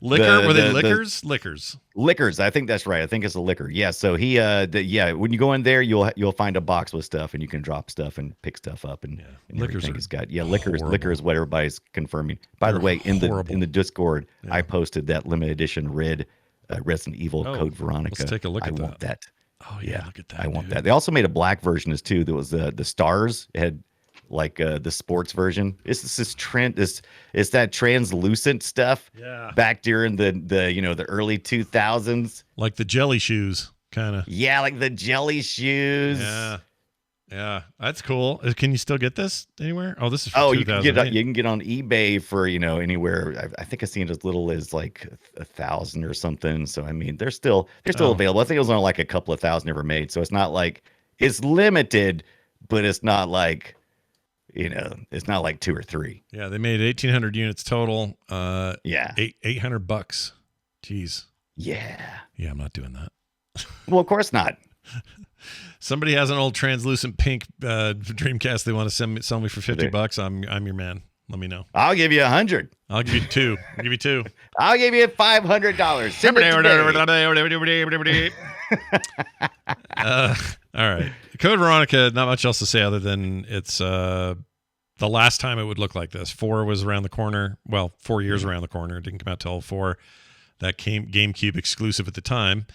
Liquor? Were they liquors? Liquors. Liquors. I think that's right. I think it's a liquor. Yeah. So he, when you go in there, you'll find a box with stuff, and you can drop stuff and pick stuff up, and liquors everything is got. Yeah, liquor is what everybody's confirming. By They're the way, in horrible. the Discord, I posted that limited edition red Resident Evil code Veronica. Let's take a look at that. I want that. Oh yeah, look at that. I want that. They also made a black version too. There was the S.T.A.R.S. It had like the sports version. It's that translucent stuff. Yeah. Back during the early 2000s. Like the jelly shoes, kind of. Yeah, like the jelly shoes. Yeah, that's cool. Can you still get this anywhere? Oh, this is for you can get on eBay for anywhere. I think I've seen it as little as like 1,000 or something. So I mean, they're still available. I think it was only like a couple of thousand ever made. So it's not like it's limited, but it's not like it's not like 2 or 3. Yeah, they made 1,800 units total. $800. Jeez. Yeah, I'm not doing that. Well, of course not. Somebody has an old translucent pink Dreamcast they want to sell me for $50. I'm your man. Let me know. I'll give you 100. I'll give you 2. I'll give you 2. I'll give you $500. Send it all right. Code Veronica, not much else to say other than it's the last time it would look like this. 4 was around the corner. Well, 4 years around the corner. It didn't come out till 4. That GameCube exclusive at the time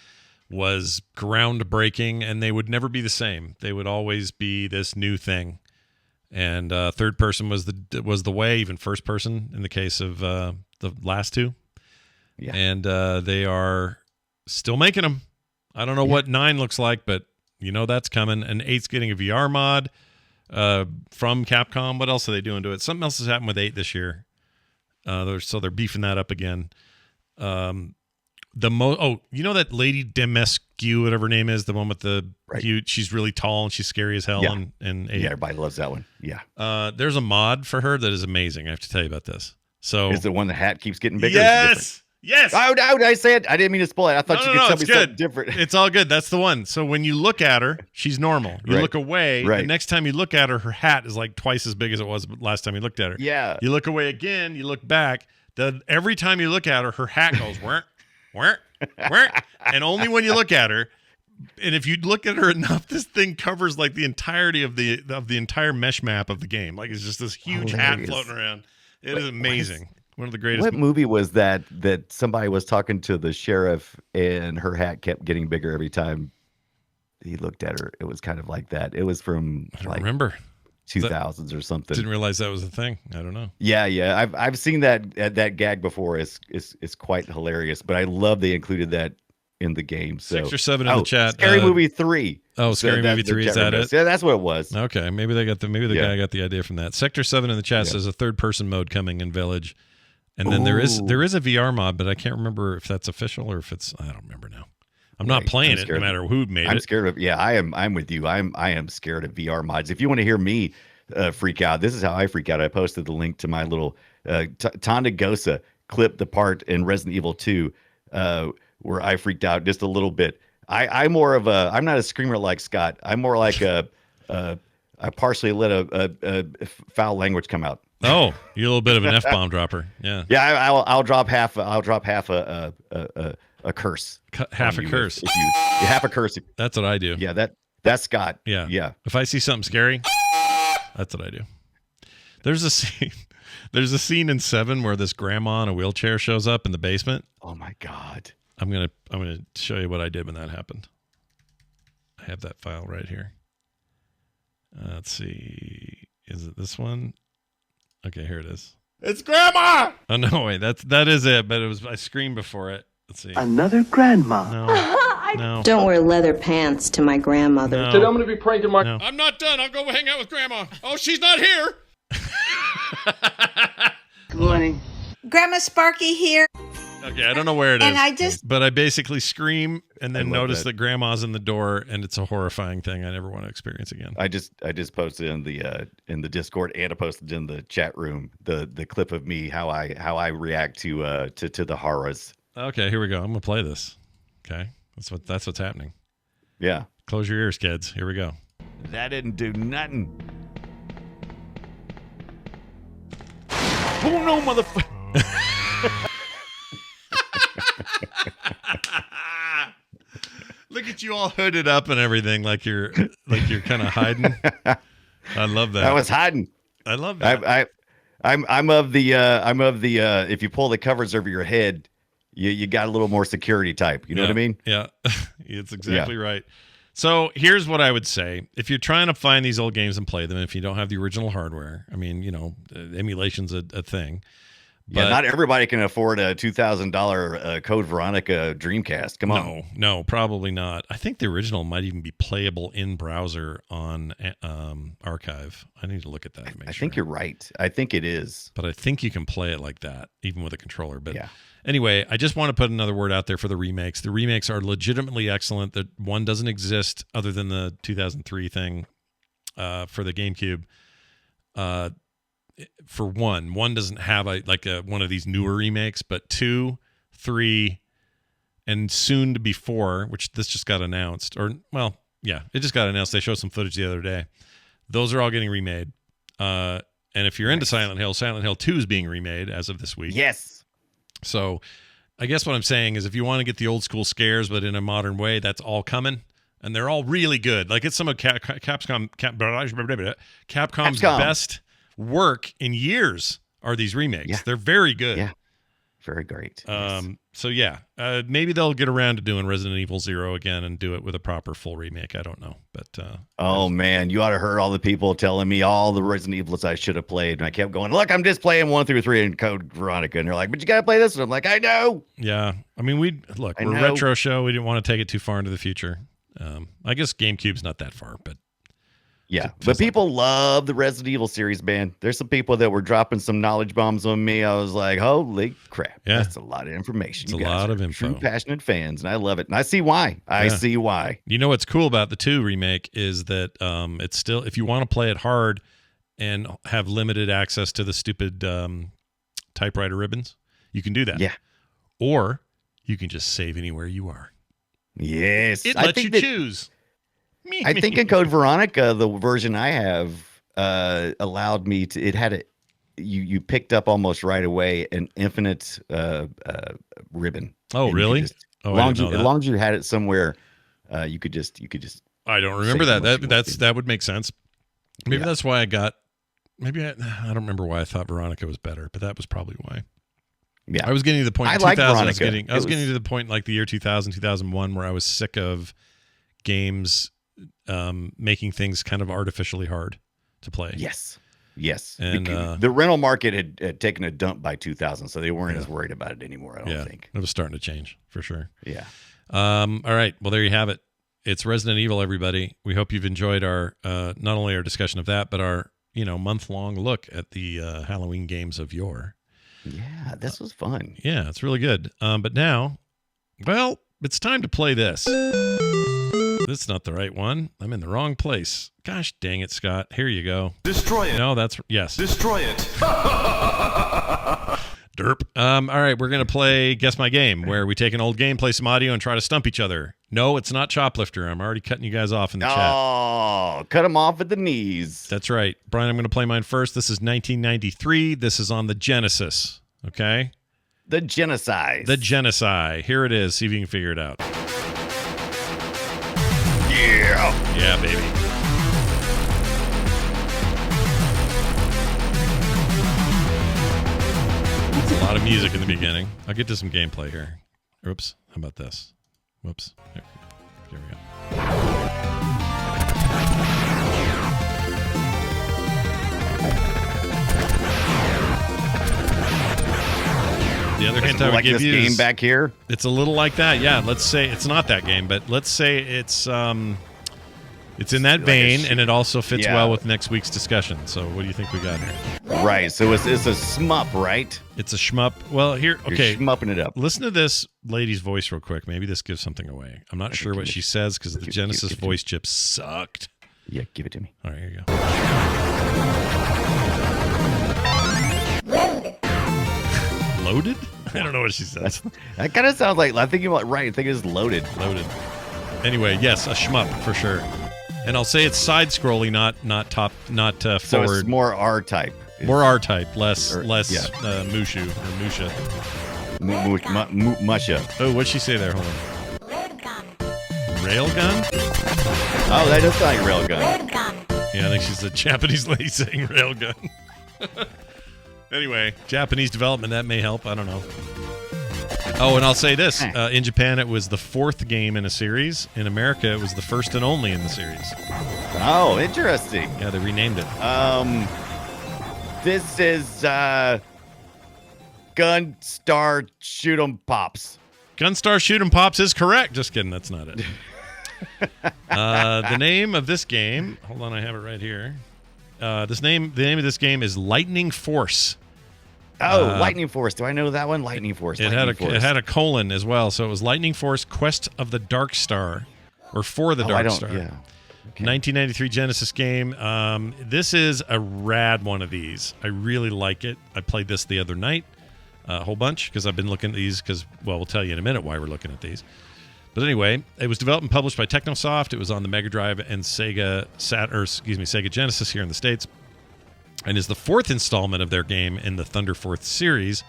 was groundbreaking, and they would never be the same. They would always be this new thing. And third person was the way, even first person in the case of the last 2. Yeah. And they are still making them. I don't know what 9 looks like, but that's coming. And 8's getting a VR mod from Capcom. What else are they doing to it? Something else has happened with 8 this year. They're beefing that up again. That Lady Demescu, whatever her name is, the one with the huge, she's really tall and she's scary as hell. Yeah. And everybody loves that one. Yeah. There's a mod for her that is amazing. I have to tell you about this. So is the one the hat keeps getting bigger? Yes. Oh, I said I didn't mean to spoil it. I thought you could tell me something different. It's all good. That's the one. So when you look at her, she's normal. You look away. The next time you look at her, her hat is like twice as big as it was last time you looked at her. Yeah. You look away again. You look back. Every time you look at her, her hat goes where, and only when you look at her. And if you look at her enough, this thing covers like the entirety of the entire mesh map of the game. Like it's just this huge hat floating around. It is amazing. One of the greatest. What movie was that somebody was talking to the sheriff and her hat kept getting bigger every time he looked at her? It was kind of like that. It was from I don't remember 2000s or something. Didn't realize that was a thing. I don't know. Yeah. I've seen that gag before. It's quite hilarious. But I love they included that in the game. So 6 or 7 in the chat. Scary Movie 3. Oh, Scary Movie 3. Is that it? Yeah, that's what it was. Okay, maybe the guy got the idea from that. Sector 7 in the chat says a third person mode coming in Village. And then there is a VR mod, but I can't remember if that's official or if it's. I don't remember now. I'm not playing it, no matter who made it. I'm scared of. Yeah, I'm with you. I am scared of VR mods. If you want to hear me freak out, this is how I freak out. I posted the link to my little Tandagosa clip, the part in Resident Evil 2 where I freaked out just a little bit. I'm more of a. I'm not a screamer like Scott. I'm more like I partially let a foul language come out. Oh, you're a little bit of an F-bomb dropper. Yeah. Yeah, I'll drop half a curse. Half a curse. Half a curse. That's what I do. Yeah, that's Scott. Yeah. Yeah. If I see something scary, that's what I do. There's a scene in 7 where this grandma in a wheelchair shows up in the basement. Oh my God. I'm gonna show you what I did when that happened. I have that file right here. Let's see. Is it this one? Okay, here it is. It's Grandma! Oh no, wait, that is it, but I screamed before it. Let's see. Another grandma. No. I No. Don't wear leather pants to my grandmother. No. Today I'm going to be pranking my... No. I'm not done. I'll go hang out with Grandma. Oh, she's not here. Good morning. Grandma Sparky here. Okay, I don't know where it is. And but I basically scream and then notice that Grandma's in the door, and it's a horrifying thing I never want to experience again. I just posted in the Discord, and I posted in the chat room the clip of me how I react to the horrors. Okay, here we go. I'm gonna play this. Okay, that's what's happening. Yeah. Close your ears, kids. Here we go. That didn't do nothing. Oh no, motherfucker! Look at you all hooded up and everything, like you're kind of hiding. I love that. I was hiding. I love that. I'm of the if you pull the covers over your head, you got a little more security type. You know what I mean? Yeah, it's exactly right. So here's what I would say: if you're trying to find these old games and play them, if you don't have the original hardware, I mean, emulation's a thing. But not everybody can afford a $2,000 Code Veronica Dreamcast. Come on. No, probably not. I think the original might even be playable in browser on Archive. I need to look at that to make sure. I think you're right. I think it is. But I think you can play it like that, even with a controller. But anyway, I just want to put another word out there for the remakes. The remakes are legitimately excellent. The one doesn't exist other than the 2003 thing for the GameCube. For one doesn't have one of these newer remakes, but 2, 3, and soon to be 4, which this just got announced, it just got announced. They showed some footage the other day. Those are all getting remade. And if you're into Silent Hill 2 is being remade as of this week. Yes. So I guess what I'm saying is if you want to get the old school scares, but in a modern way, that's all coming. And they're all really good. Like it's some of Capcom's best work in years are these remakes. They're very good. Yeah. Very great. So maybe they'll get around to doing Resident Evil 0 again and do it with a proper full remake. I don't know, but oh man, you ought to heard all the people telling me all the Resident Evils I should have played, and I kept going, look, I'm just playing 1 through 3 in Code Veronica, and they're like, but you gotta play this, and I'm like, I know. Yeah, I mean, we're a retro show. We didn't want to take it too far into the future. I guess GameCube's not that far, but. Yeah, but people love the Resident Evil series, man. There's some people that were dropping some knowledge bombs on me. I was like, holy crap. Yeah. That's a lot of information. It's a lot of info. True passionate fans, and I love it. And I see why. I see why. You know what's cool about the 2 remake is that it's still, if you want to play it hard and have limited access to the stupid typewriter ribbons, you can do that. Yeah. Or you can just save anywhere you are. Yes. It lets you choose. I think in Code Veronica, the version I have allowed me to. It had you picked up almost right away an infinite ribbon. Oh, really? As long as you had it somewhere, you could just. I don't remember that. That would make sense. Maybe that's why I got. Maybe I don't remember why I thought Veronica was better, but that was probably why. Yeah, I was getting to the point. I in like 2000. Veronica. I was getting to the point like the year 2000, 2001, where I was sick of games making things kind of artificially hard to play. Yes. And the rental market had taken a dump by 2000, so they weren't as worried about it anymore. I don't think it was starting to change for sure. Yeah. All right. Well, there you have it. It's Resident Evil, everybody. We hope you've enjoyed our not only our discussion of that, but our month-long look at the Halloween games of yore. Yeah, this was fun. Yeah, it's really good. But now, well, it's time to play this. This is not the right one. I'm in the wrong place. Gosh dang it, Scott. Here you go. Destroy it. No, yes. Destroy it. Derp. All right, we're going to play Guess My Game, where we take an old game, play some audio, and try to stump each other. No, it's not Choplifter. I'm already cutting you guys off in the chat. Oh, cut them off at the knees. That's right. Brian, I'm going to play mine first. This is 1993. This is on the Genesis. Okay? The Genesis. The Genesis. Here it is. See if you can figure it out. Yeah. Yeah, baby. It's a lot of music in the beginning. I'll get to some gameplay here. Oops. How about this? Whoops. Here we go. other hint I would like give this you game is back here. It's a little like that. Yeah, let's say it's not that game, but let's say it's in that vein, and it also fits well with next week's discussion. So what do you think we got here? Right. So it's a shmup, right? It's a shmup. Well, here, okay. You're shmupping it up. Listen to this lady's voice real quick. Maybe this gives something away. I'm not sure what she says because the Genesis voice chip sucked. Yeah, give it to me. All right, here you go. Loaded? I don't know what she says. That kind of sounds like, I think you're right. I think it's loaded. Loaded. Anyway, yes, a shmup for sure. And I'll say it's side-scrolling, not forward. So it's more R-type. More R-type, less Mushu or Musha. Musha. Oh, what'd she say there? Hold on. Railgun? Oh, that does sound like railgun. Yeah, I think she's a Japanese lady saying railgun. Anyway, Japanese development, that may help. I don't know. Oh, and I'll say this. In Japan, it was the 4th game in a series. In America, it was the 1st and only in the series. Oh, interesting. Yeah, they renamed it. This is Gunstar Shoot 'em Pops. Gunstar Shoot 'em Pops is correct. Just kidding. That's not it. The name of this game, hold on, I have it right here. The name of this game is Lightning Force. Oh, Lightning Force. Do I know that one? Lightning Force. It had a colon as well, so it was Lightning Force Quest of the Dark Star, or For the Dark Star. Yeah. Okay. 1993 Genesis game. This is a rad one of these. I really like it. I played this the other night a whole bunch because I've been looking at these because, well, we'll tell you in a minute why we're looking at these. But anyway, it was developed and published by Technosoft. It was on the Mega Drive and Sega Genesis here in the States, and is the 4th installment of their game in the Thunder Force series,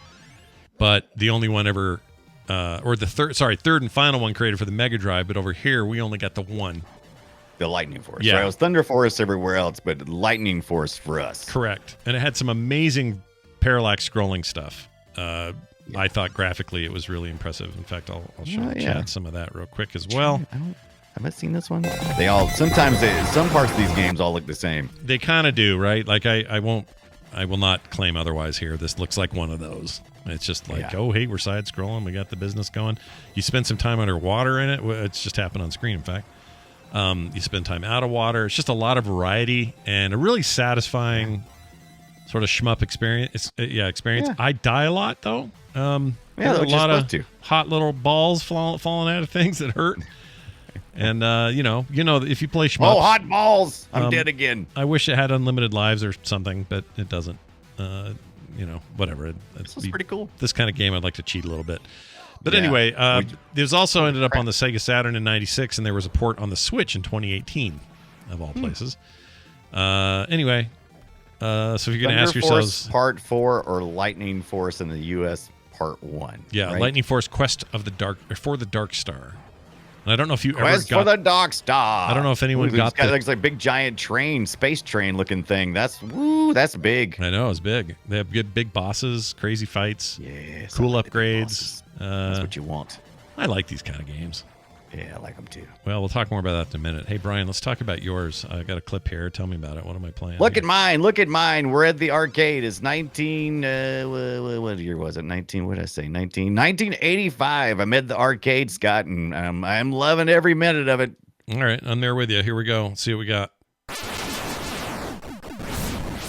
but the only one ever, or the third and final one created for the Mega Drive. But over here, we only got the one. The Lightning Force. Yeah. Right? It was Thunder Force everywhere else, but Lightning Force for us. Correct. And it had some amazing parallax scrolling stuff. I thought graphically it was really impressive. In fact, I'll show chat some of that real quick as well. Have I seen this one? Some parts of these games all look the same. They kind of do, right? Like I will not claim otherwise here. This looks like one of those. It's just like, oh, hey, we're side scrolling. We got the business going. You spend some time underwater in it. It's just happened on screen, in fact. You spend time out of water. It's just a lot of variety and a really satisfying sort of shmup experience. Experience. Yeah. I die a lot though. A lot of hot little balls falling out of things that hurt. And if you play shmups, hot balls! I'm dead again. I wish it had unlimited lives or something, but it doesn't. Whatever. This is pretty cool. This kind of game, I'd like to cheat a little bit. But anyway, there's also ended up on the Sega Saturn in '96, and there was a port on the Switch in 2018, of all places. Anyway. So if you're going to ask yourselves, Part 4 or Lightning Force in the U.S. Part 1. Yeah, right? Lightning Force Quest of the Dark, or For the Dark Star. And I don't know if you Quest ever got for the Dark Star. I don't know if anyone got that. Looks like a big giant train, space train looking thing. That's big. I know, it's big. They have good big bosses, crazy fights, cool upgrades. That's what you want. I like these kind of games. Yeah, I like them too. Well, we'll talk more about that in a minute. Hey, Brian, let's talk about yours. I got a clip here. Tell me about it. What am I playing? Look at mine. We're at the arcade. It's 19. What year was it? 19. What did I say? 1985. I'm at the arcade, Scott, and I'm loving every minute of it. All right, I'm there with you. Here we go. Let's see what we got.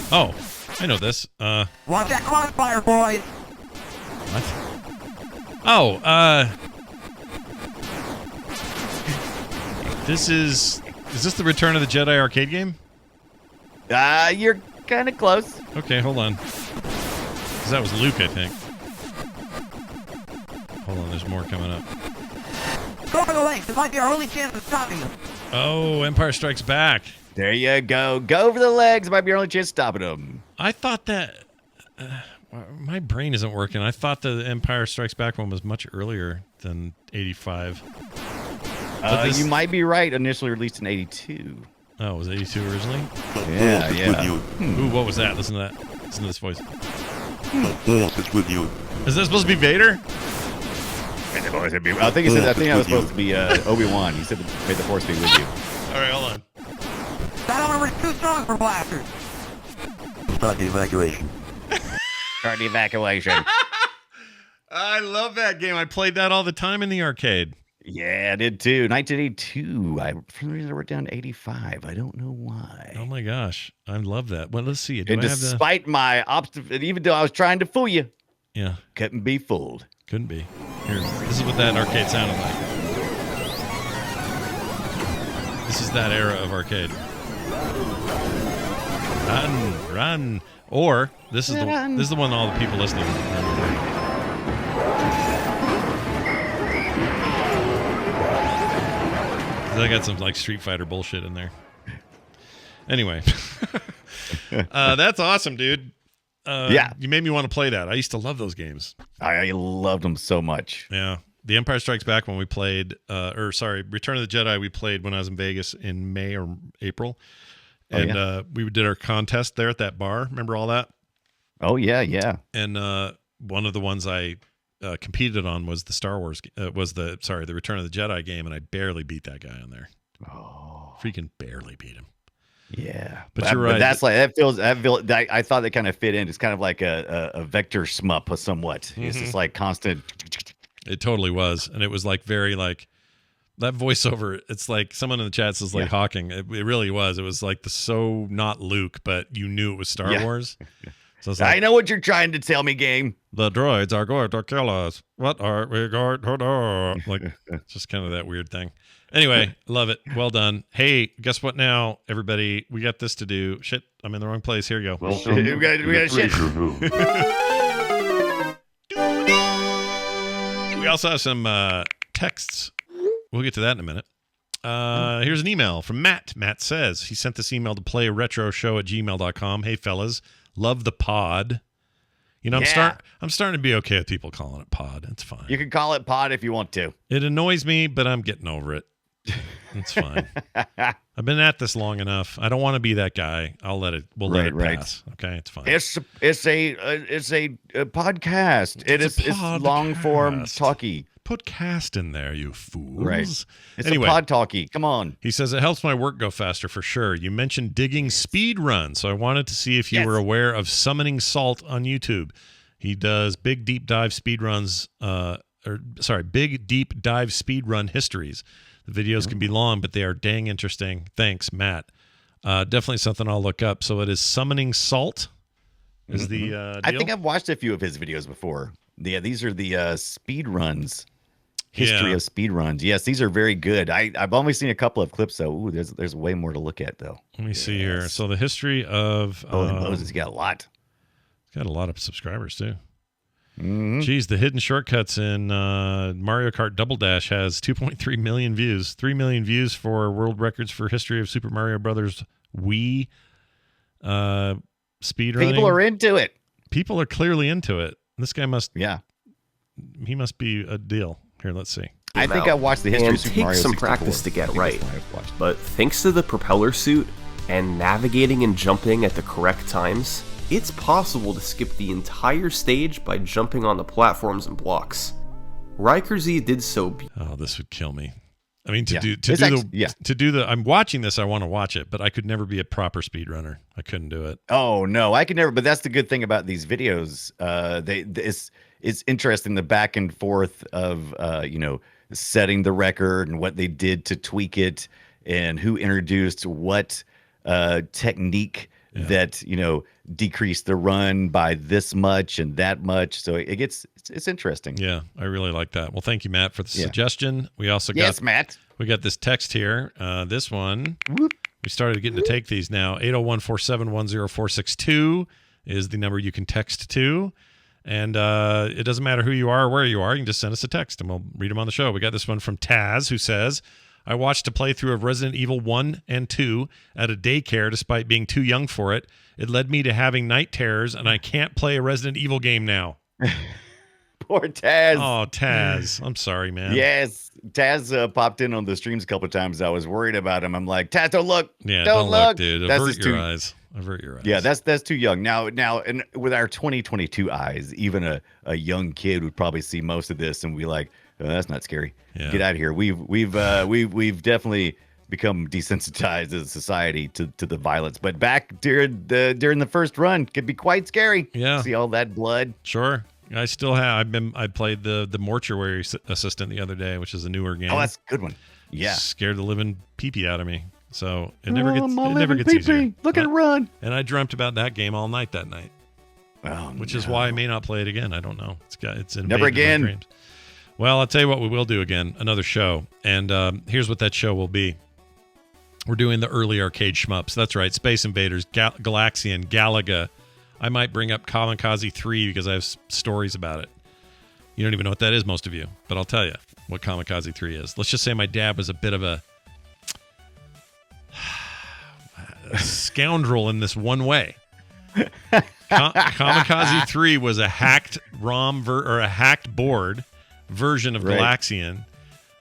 Oh, I know this. Watch that crossfire, boys. What? Oh, Is this the Return of the Jedi arcade game? You're kind of close. Okay, hold on. 'Cause that was Luke, I think. Hold on, there's more coming up. Go for the legs. It might be our only chance of stopping them. Oh, Empire Strikes Back. There you go. Go for the legs. It might be your only chance of stopping them. I thought that... my brain isn't working. I thought the Empire Strikes Back one was much earlier than 85. You might be right. Initially released in 82. Oh, was it 82 originally? Yeah. Ooh, what was that? Listen to that. Listen to this voice. It's with you. Is that supposed to be Vader? I think that was supposed to be Obi-Wan. He said, "May the Force be with you." All right, hold on. That armor is too strong for blasters. Start the evacuation. Start the evacuation. I love that game. I played that all the time in the arcade. Yeah, I did too. 1982. For some reason I wrote down 85. I don't know why. Oh my gosh, I love that. Well, let's see. And despite my even though I was trying to fool you, yeah, couldn't be fooled. Couldn't be. Here, this is what that arcade sounded like. This is that era of arcade. Run. Or this is the one all the people listening remember. I got some like Street Fighter bullshit in there. Anyway, that's awesome, dude. Yeah, you made me want to play that. I used to love those games. I loved them so much. Yeah, The Empire Strikes Back when we played, Return of the Jedi we played when I was in Vegas in May or April, and we did our contest there at that bar. Remember all that? Oh yeah. And one of the ones I competed on was the Star Wars, the Return of the Jedi game, and I barely beat that guy on there. Oh, freaking barely beat him. Yeah, but you're right. But that's like that feels. I thought that kind of fit in. It's kind of like a vector shmup, somewhat. Mm-hmm. It's just like constant. It totally was, and it was like very like that voiceover. It's like someone in the chat says like Hawking. It really was. It was like so not Luke, but you knew it was Star Wars. So it's like, I know what you're trying to tell me, game. The droids are going to kill us. What are we going to do? Like, just kind of that weird thing. Anyway, love it. Well done. Hey, guess what now, everybody? We got this to do. Shit, I'm in the wrong place. Here you go. Well, we got shit. We also have some texts. We'll get to that in a minute. Here's an email from Matt. Matt says he sent this email to playretroshow@gmail.com. Hey, fellas. Love the pod. You know, I'm starting to be okay with people calling it pod. It's fine. You can call it pod if you want to. It annoys me, but I'm getting over it. It's fine. I've been at this long enough. I don't want to be that guy. We'll let it pass. Okay, it's fine. It's a podcast. It's long form talkie. Put cast in there, you fools. Right. It's a pod talkie. Come on. He says it helps my work go faster for sure. You mentioned digging speed runs, so I wanted to see if you were aware of Summoning Salt on YouTube. He does big deep dive speed runs, big deep dive speed run histories. The videos can be long, but they are dang interesting. Thanks, Matt. Definitely something I'll look up. So it is Summoning Salt. Is the deal? I think I've watched a few of his videos before. Yeah, these are the speed runs. History of speed runs. Yes, these are very good. I've only seen a couple of clips though. Ooh, there's way more to look at though. Let me see here. So the history of Moses got a lot. He's got a lot of subscribers too. Geez, the hidden shortcuts in Mario Kart Double Dash has 2.3 million views. 3 million views for world records for history of Super Mario Brothers Wii speed running. People are into it. People are clearly into it. This guy must. Yeah. He must be a deal. Here, let's see. I think I watched the history of Super Mario 64. It takes some practice to get right. But thanks to the propeller suit and navigating and jumping at the correct times, it's possible to skip the entire stage by jumping on the platforms and blocks. Riker Z did so. Oh, this would kill me. I mean, to do the. I'm watching this. I want to watch it, but I could never be a proper speedrunner. I couldn't do it. Oh no, I could never. But that's the good thing about these videos. It's interesting the back and forth of setting the record and what they did to tweak it and who introduced what technique that decreased the run by this much and that much. So it's interesting. Yeah, I really like that. Well, thank you, Matt, for the suggestion. We also got Matt. We got this text here. This one we started getting to take these now. 801-471-0462 is the number you can text to. And it doesn't matter who you are or where you are. You can just send us a text and we'll read them on the show. We got this one from Taz, who says, I watched a playthrough of Resident Evil 1 and 2 at a daycare despite being too young for it. It led me to having night terrors, and I can't play a Resident Evil game now. Poor Taz. Oh, Taz. I'm sorry, man. Yes. Taz popped in on the streams a couple of times. I was worried about him. I'm like, Taz, don't look. Yeah, don't look, dude. Avert your eyes. Yeah, that's too young. Now, and with our 2022 eyes, even a young kid would probably see most of this and be like, oh, "That's not scary. Yeah. Get out of here." We've definitely become desensitized as a society to the violence. But back during the first run, could be quite scary. Yeah, see all that blood. Sure. I still have. I played the mortuary assistant the other day, which is a newer game. Oh, that's a good one. Yeah, scared the living pee-pee out of me. So it never gets easier. Look at it run. And I dreamt about that game all night that night. Oh, which is why I may not play it again. I don't know. It's never again. My dreams. Well, I'll tell you what we will do again. Another show, and here's what that show will be. We're doing the early arcade shmups. That's right. Space Invaders, Galaxian, Galaga. I might bring up Kamikaze 3 because I have stories about it. You don't even know what that is, most of you, but I'll tell you what Kamikaze 3 is. Let's just say my dad was a bit of a scoundrel in this one way. Kamikaze 3 was a hacked ROM or a hacked board version of Galaxian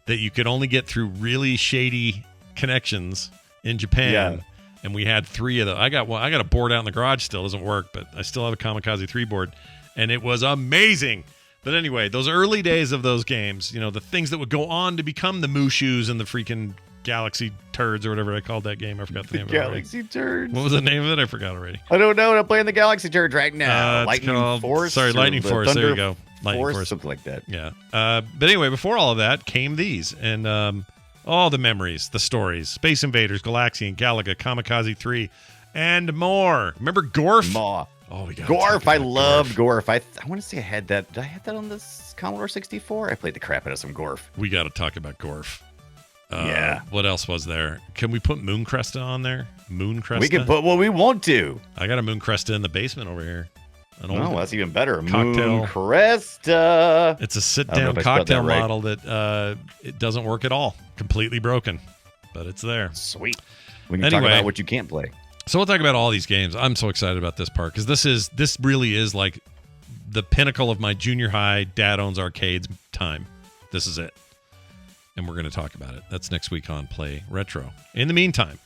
that you could only get through really shady connections in Japan, and we had 3 of them. I got a board out in the garage still, doesn't work, but I still have a Kamikaze 3 board, and it was amazing. But anyway, those early days of those games, the things that would go on to become the Mushus and the freaking Galaxy Turds or whatever I called that game. I forgot the name of it. Galaxy Turds. What was the name of it? I forgot already. I don't know. I'm playing the Galaxy Turds right now. Lightning Force. Sorry, Lightning Force. There you go. Lightning Force, something like that. Yeah. But anyway, before all of that came these, and all the memories, the stories, Space Invaders, Galaxian, Galaga, Kamikaze 3, and more. Remember Gorf? Oh, we got Gorf. I loved Gorf. I want to say I had that. Did I have that on this Commodore 64? I played the crap out of some Gorf. We got to talk about Gorf. Yeah. What else was there? Can we put Mooncresta on there? Mooncresta? We can put what we want to. I got a Mooncresta in the basement over here. Oh, that's even better. Cocktail. Mooncresta. It's a sit-down cocktail model that it doesn't work at all. Completely broken, but it's there. Sweet. We can talk about what you can't play. So we'll talk about all these games. I'm so excited about this part because this really is like the pinnacle of my junior high dad owns arcades time. This is it. And we're going to talk about it. That's next week on Play Retro. In the meantime,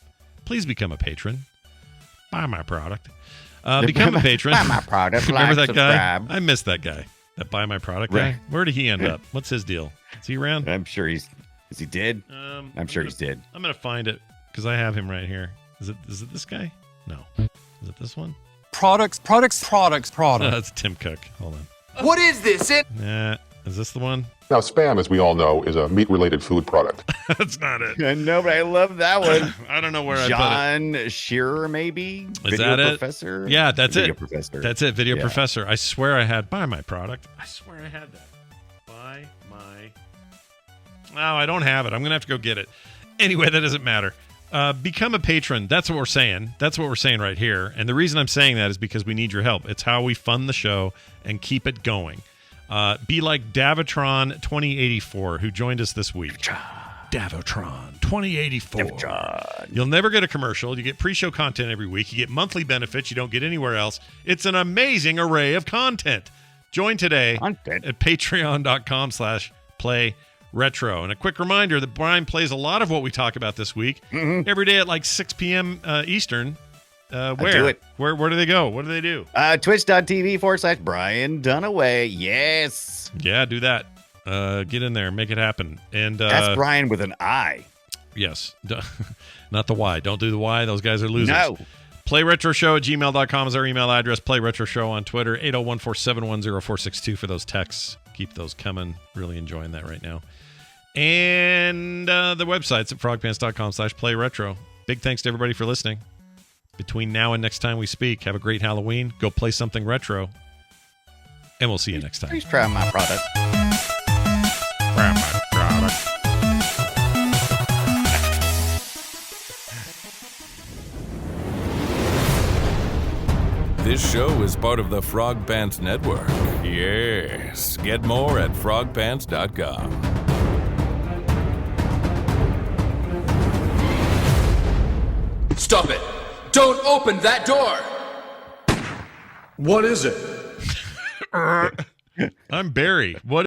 please become a patron. Buy my product. Become a patron. Buy my product. Remember that subscribe. guy? I missed that guy. That Buy My Product guy. Where did he end up? What's his deal? Is he around? I'm sure is he dead? I'm sure he's dead. I'm going to find it because I have him right here. Is it this guy? No. Is it this one? Products. That's Tim Cook. Hold on. What is this? Is this the one? Now, Spam, as we all know, is a meat-related food product. That's not it. I know, but I love that one. I don't know where I John Shearer, maybe? Is that it? Professor? Yeah, that's Video it. Professor. That's it, Video Professor. I swear I had Buy My Product. I swear I had that. Buy My... No, I don't have it. I'm going to have to go get it. Anyway, that doesn't matter. Become a patron. That's what we're saying. That's what we're saying right here. And the reason I'm saying that is because we need your help. It's how we fund the show and keep it going. Be like Davotron 2084, who joined us this week. Davotron 2084. You'll never get a commercial. You get pre-show content every week. You get monthly benefits you don't get anywhere else. It's an amazing array of content. Join today at patreon.com/playretro. And a quick reminder that Brian plays a lot of what we talk about this week every day at like 6 p.m. Eastern. Where do they go? What do they do? Twitch.tv/Brian Dunaway. Yes. Yeah, do that. Get in there. Make it happen. And that's Brian with an I. Yes. Not the Y. Don't do the Y. Those guys are losers. No. PlayRetroShow@gmail.com is our email address. PlayRetroShow on Twitter. 801-471-0462 for those texts. Keep those coming. Really enjoying that right now. And the website's at frogpants.com/playretro. Big thanks to everybody for listening. Between now and next time we speak, have a great Halloween. Go play something retro. And we'll see you next time. Please try my product. Try my product. This show is part of the Frog Pants Network. Yes. Get more at frogpants.com. Stop it! Don't open that door! What is it? I'm Barry. What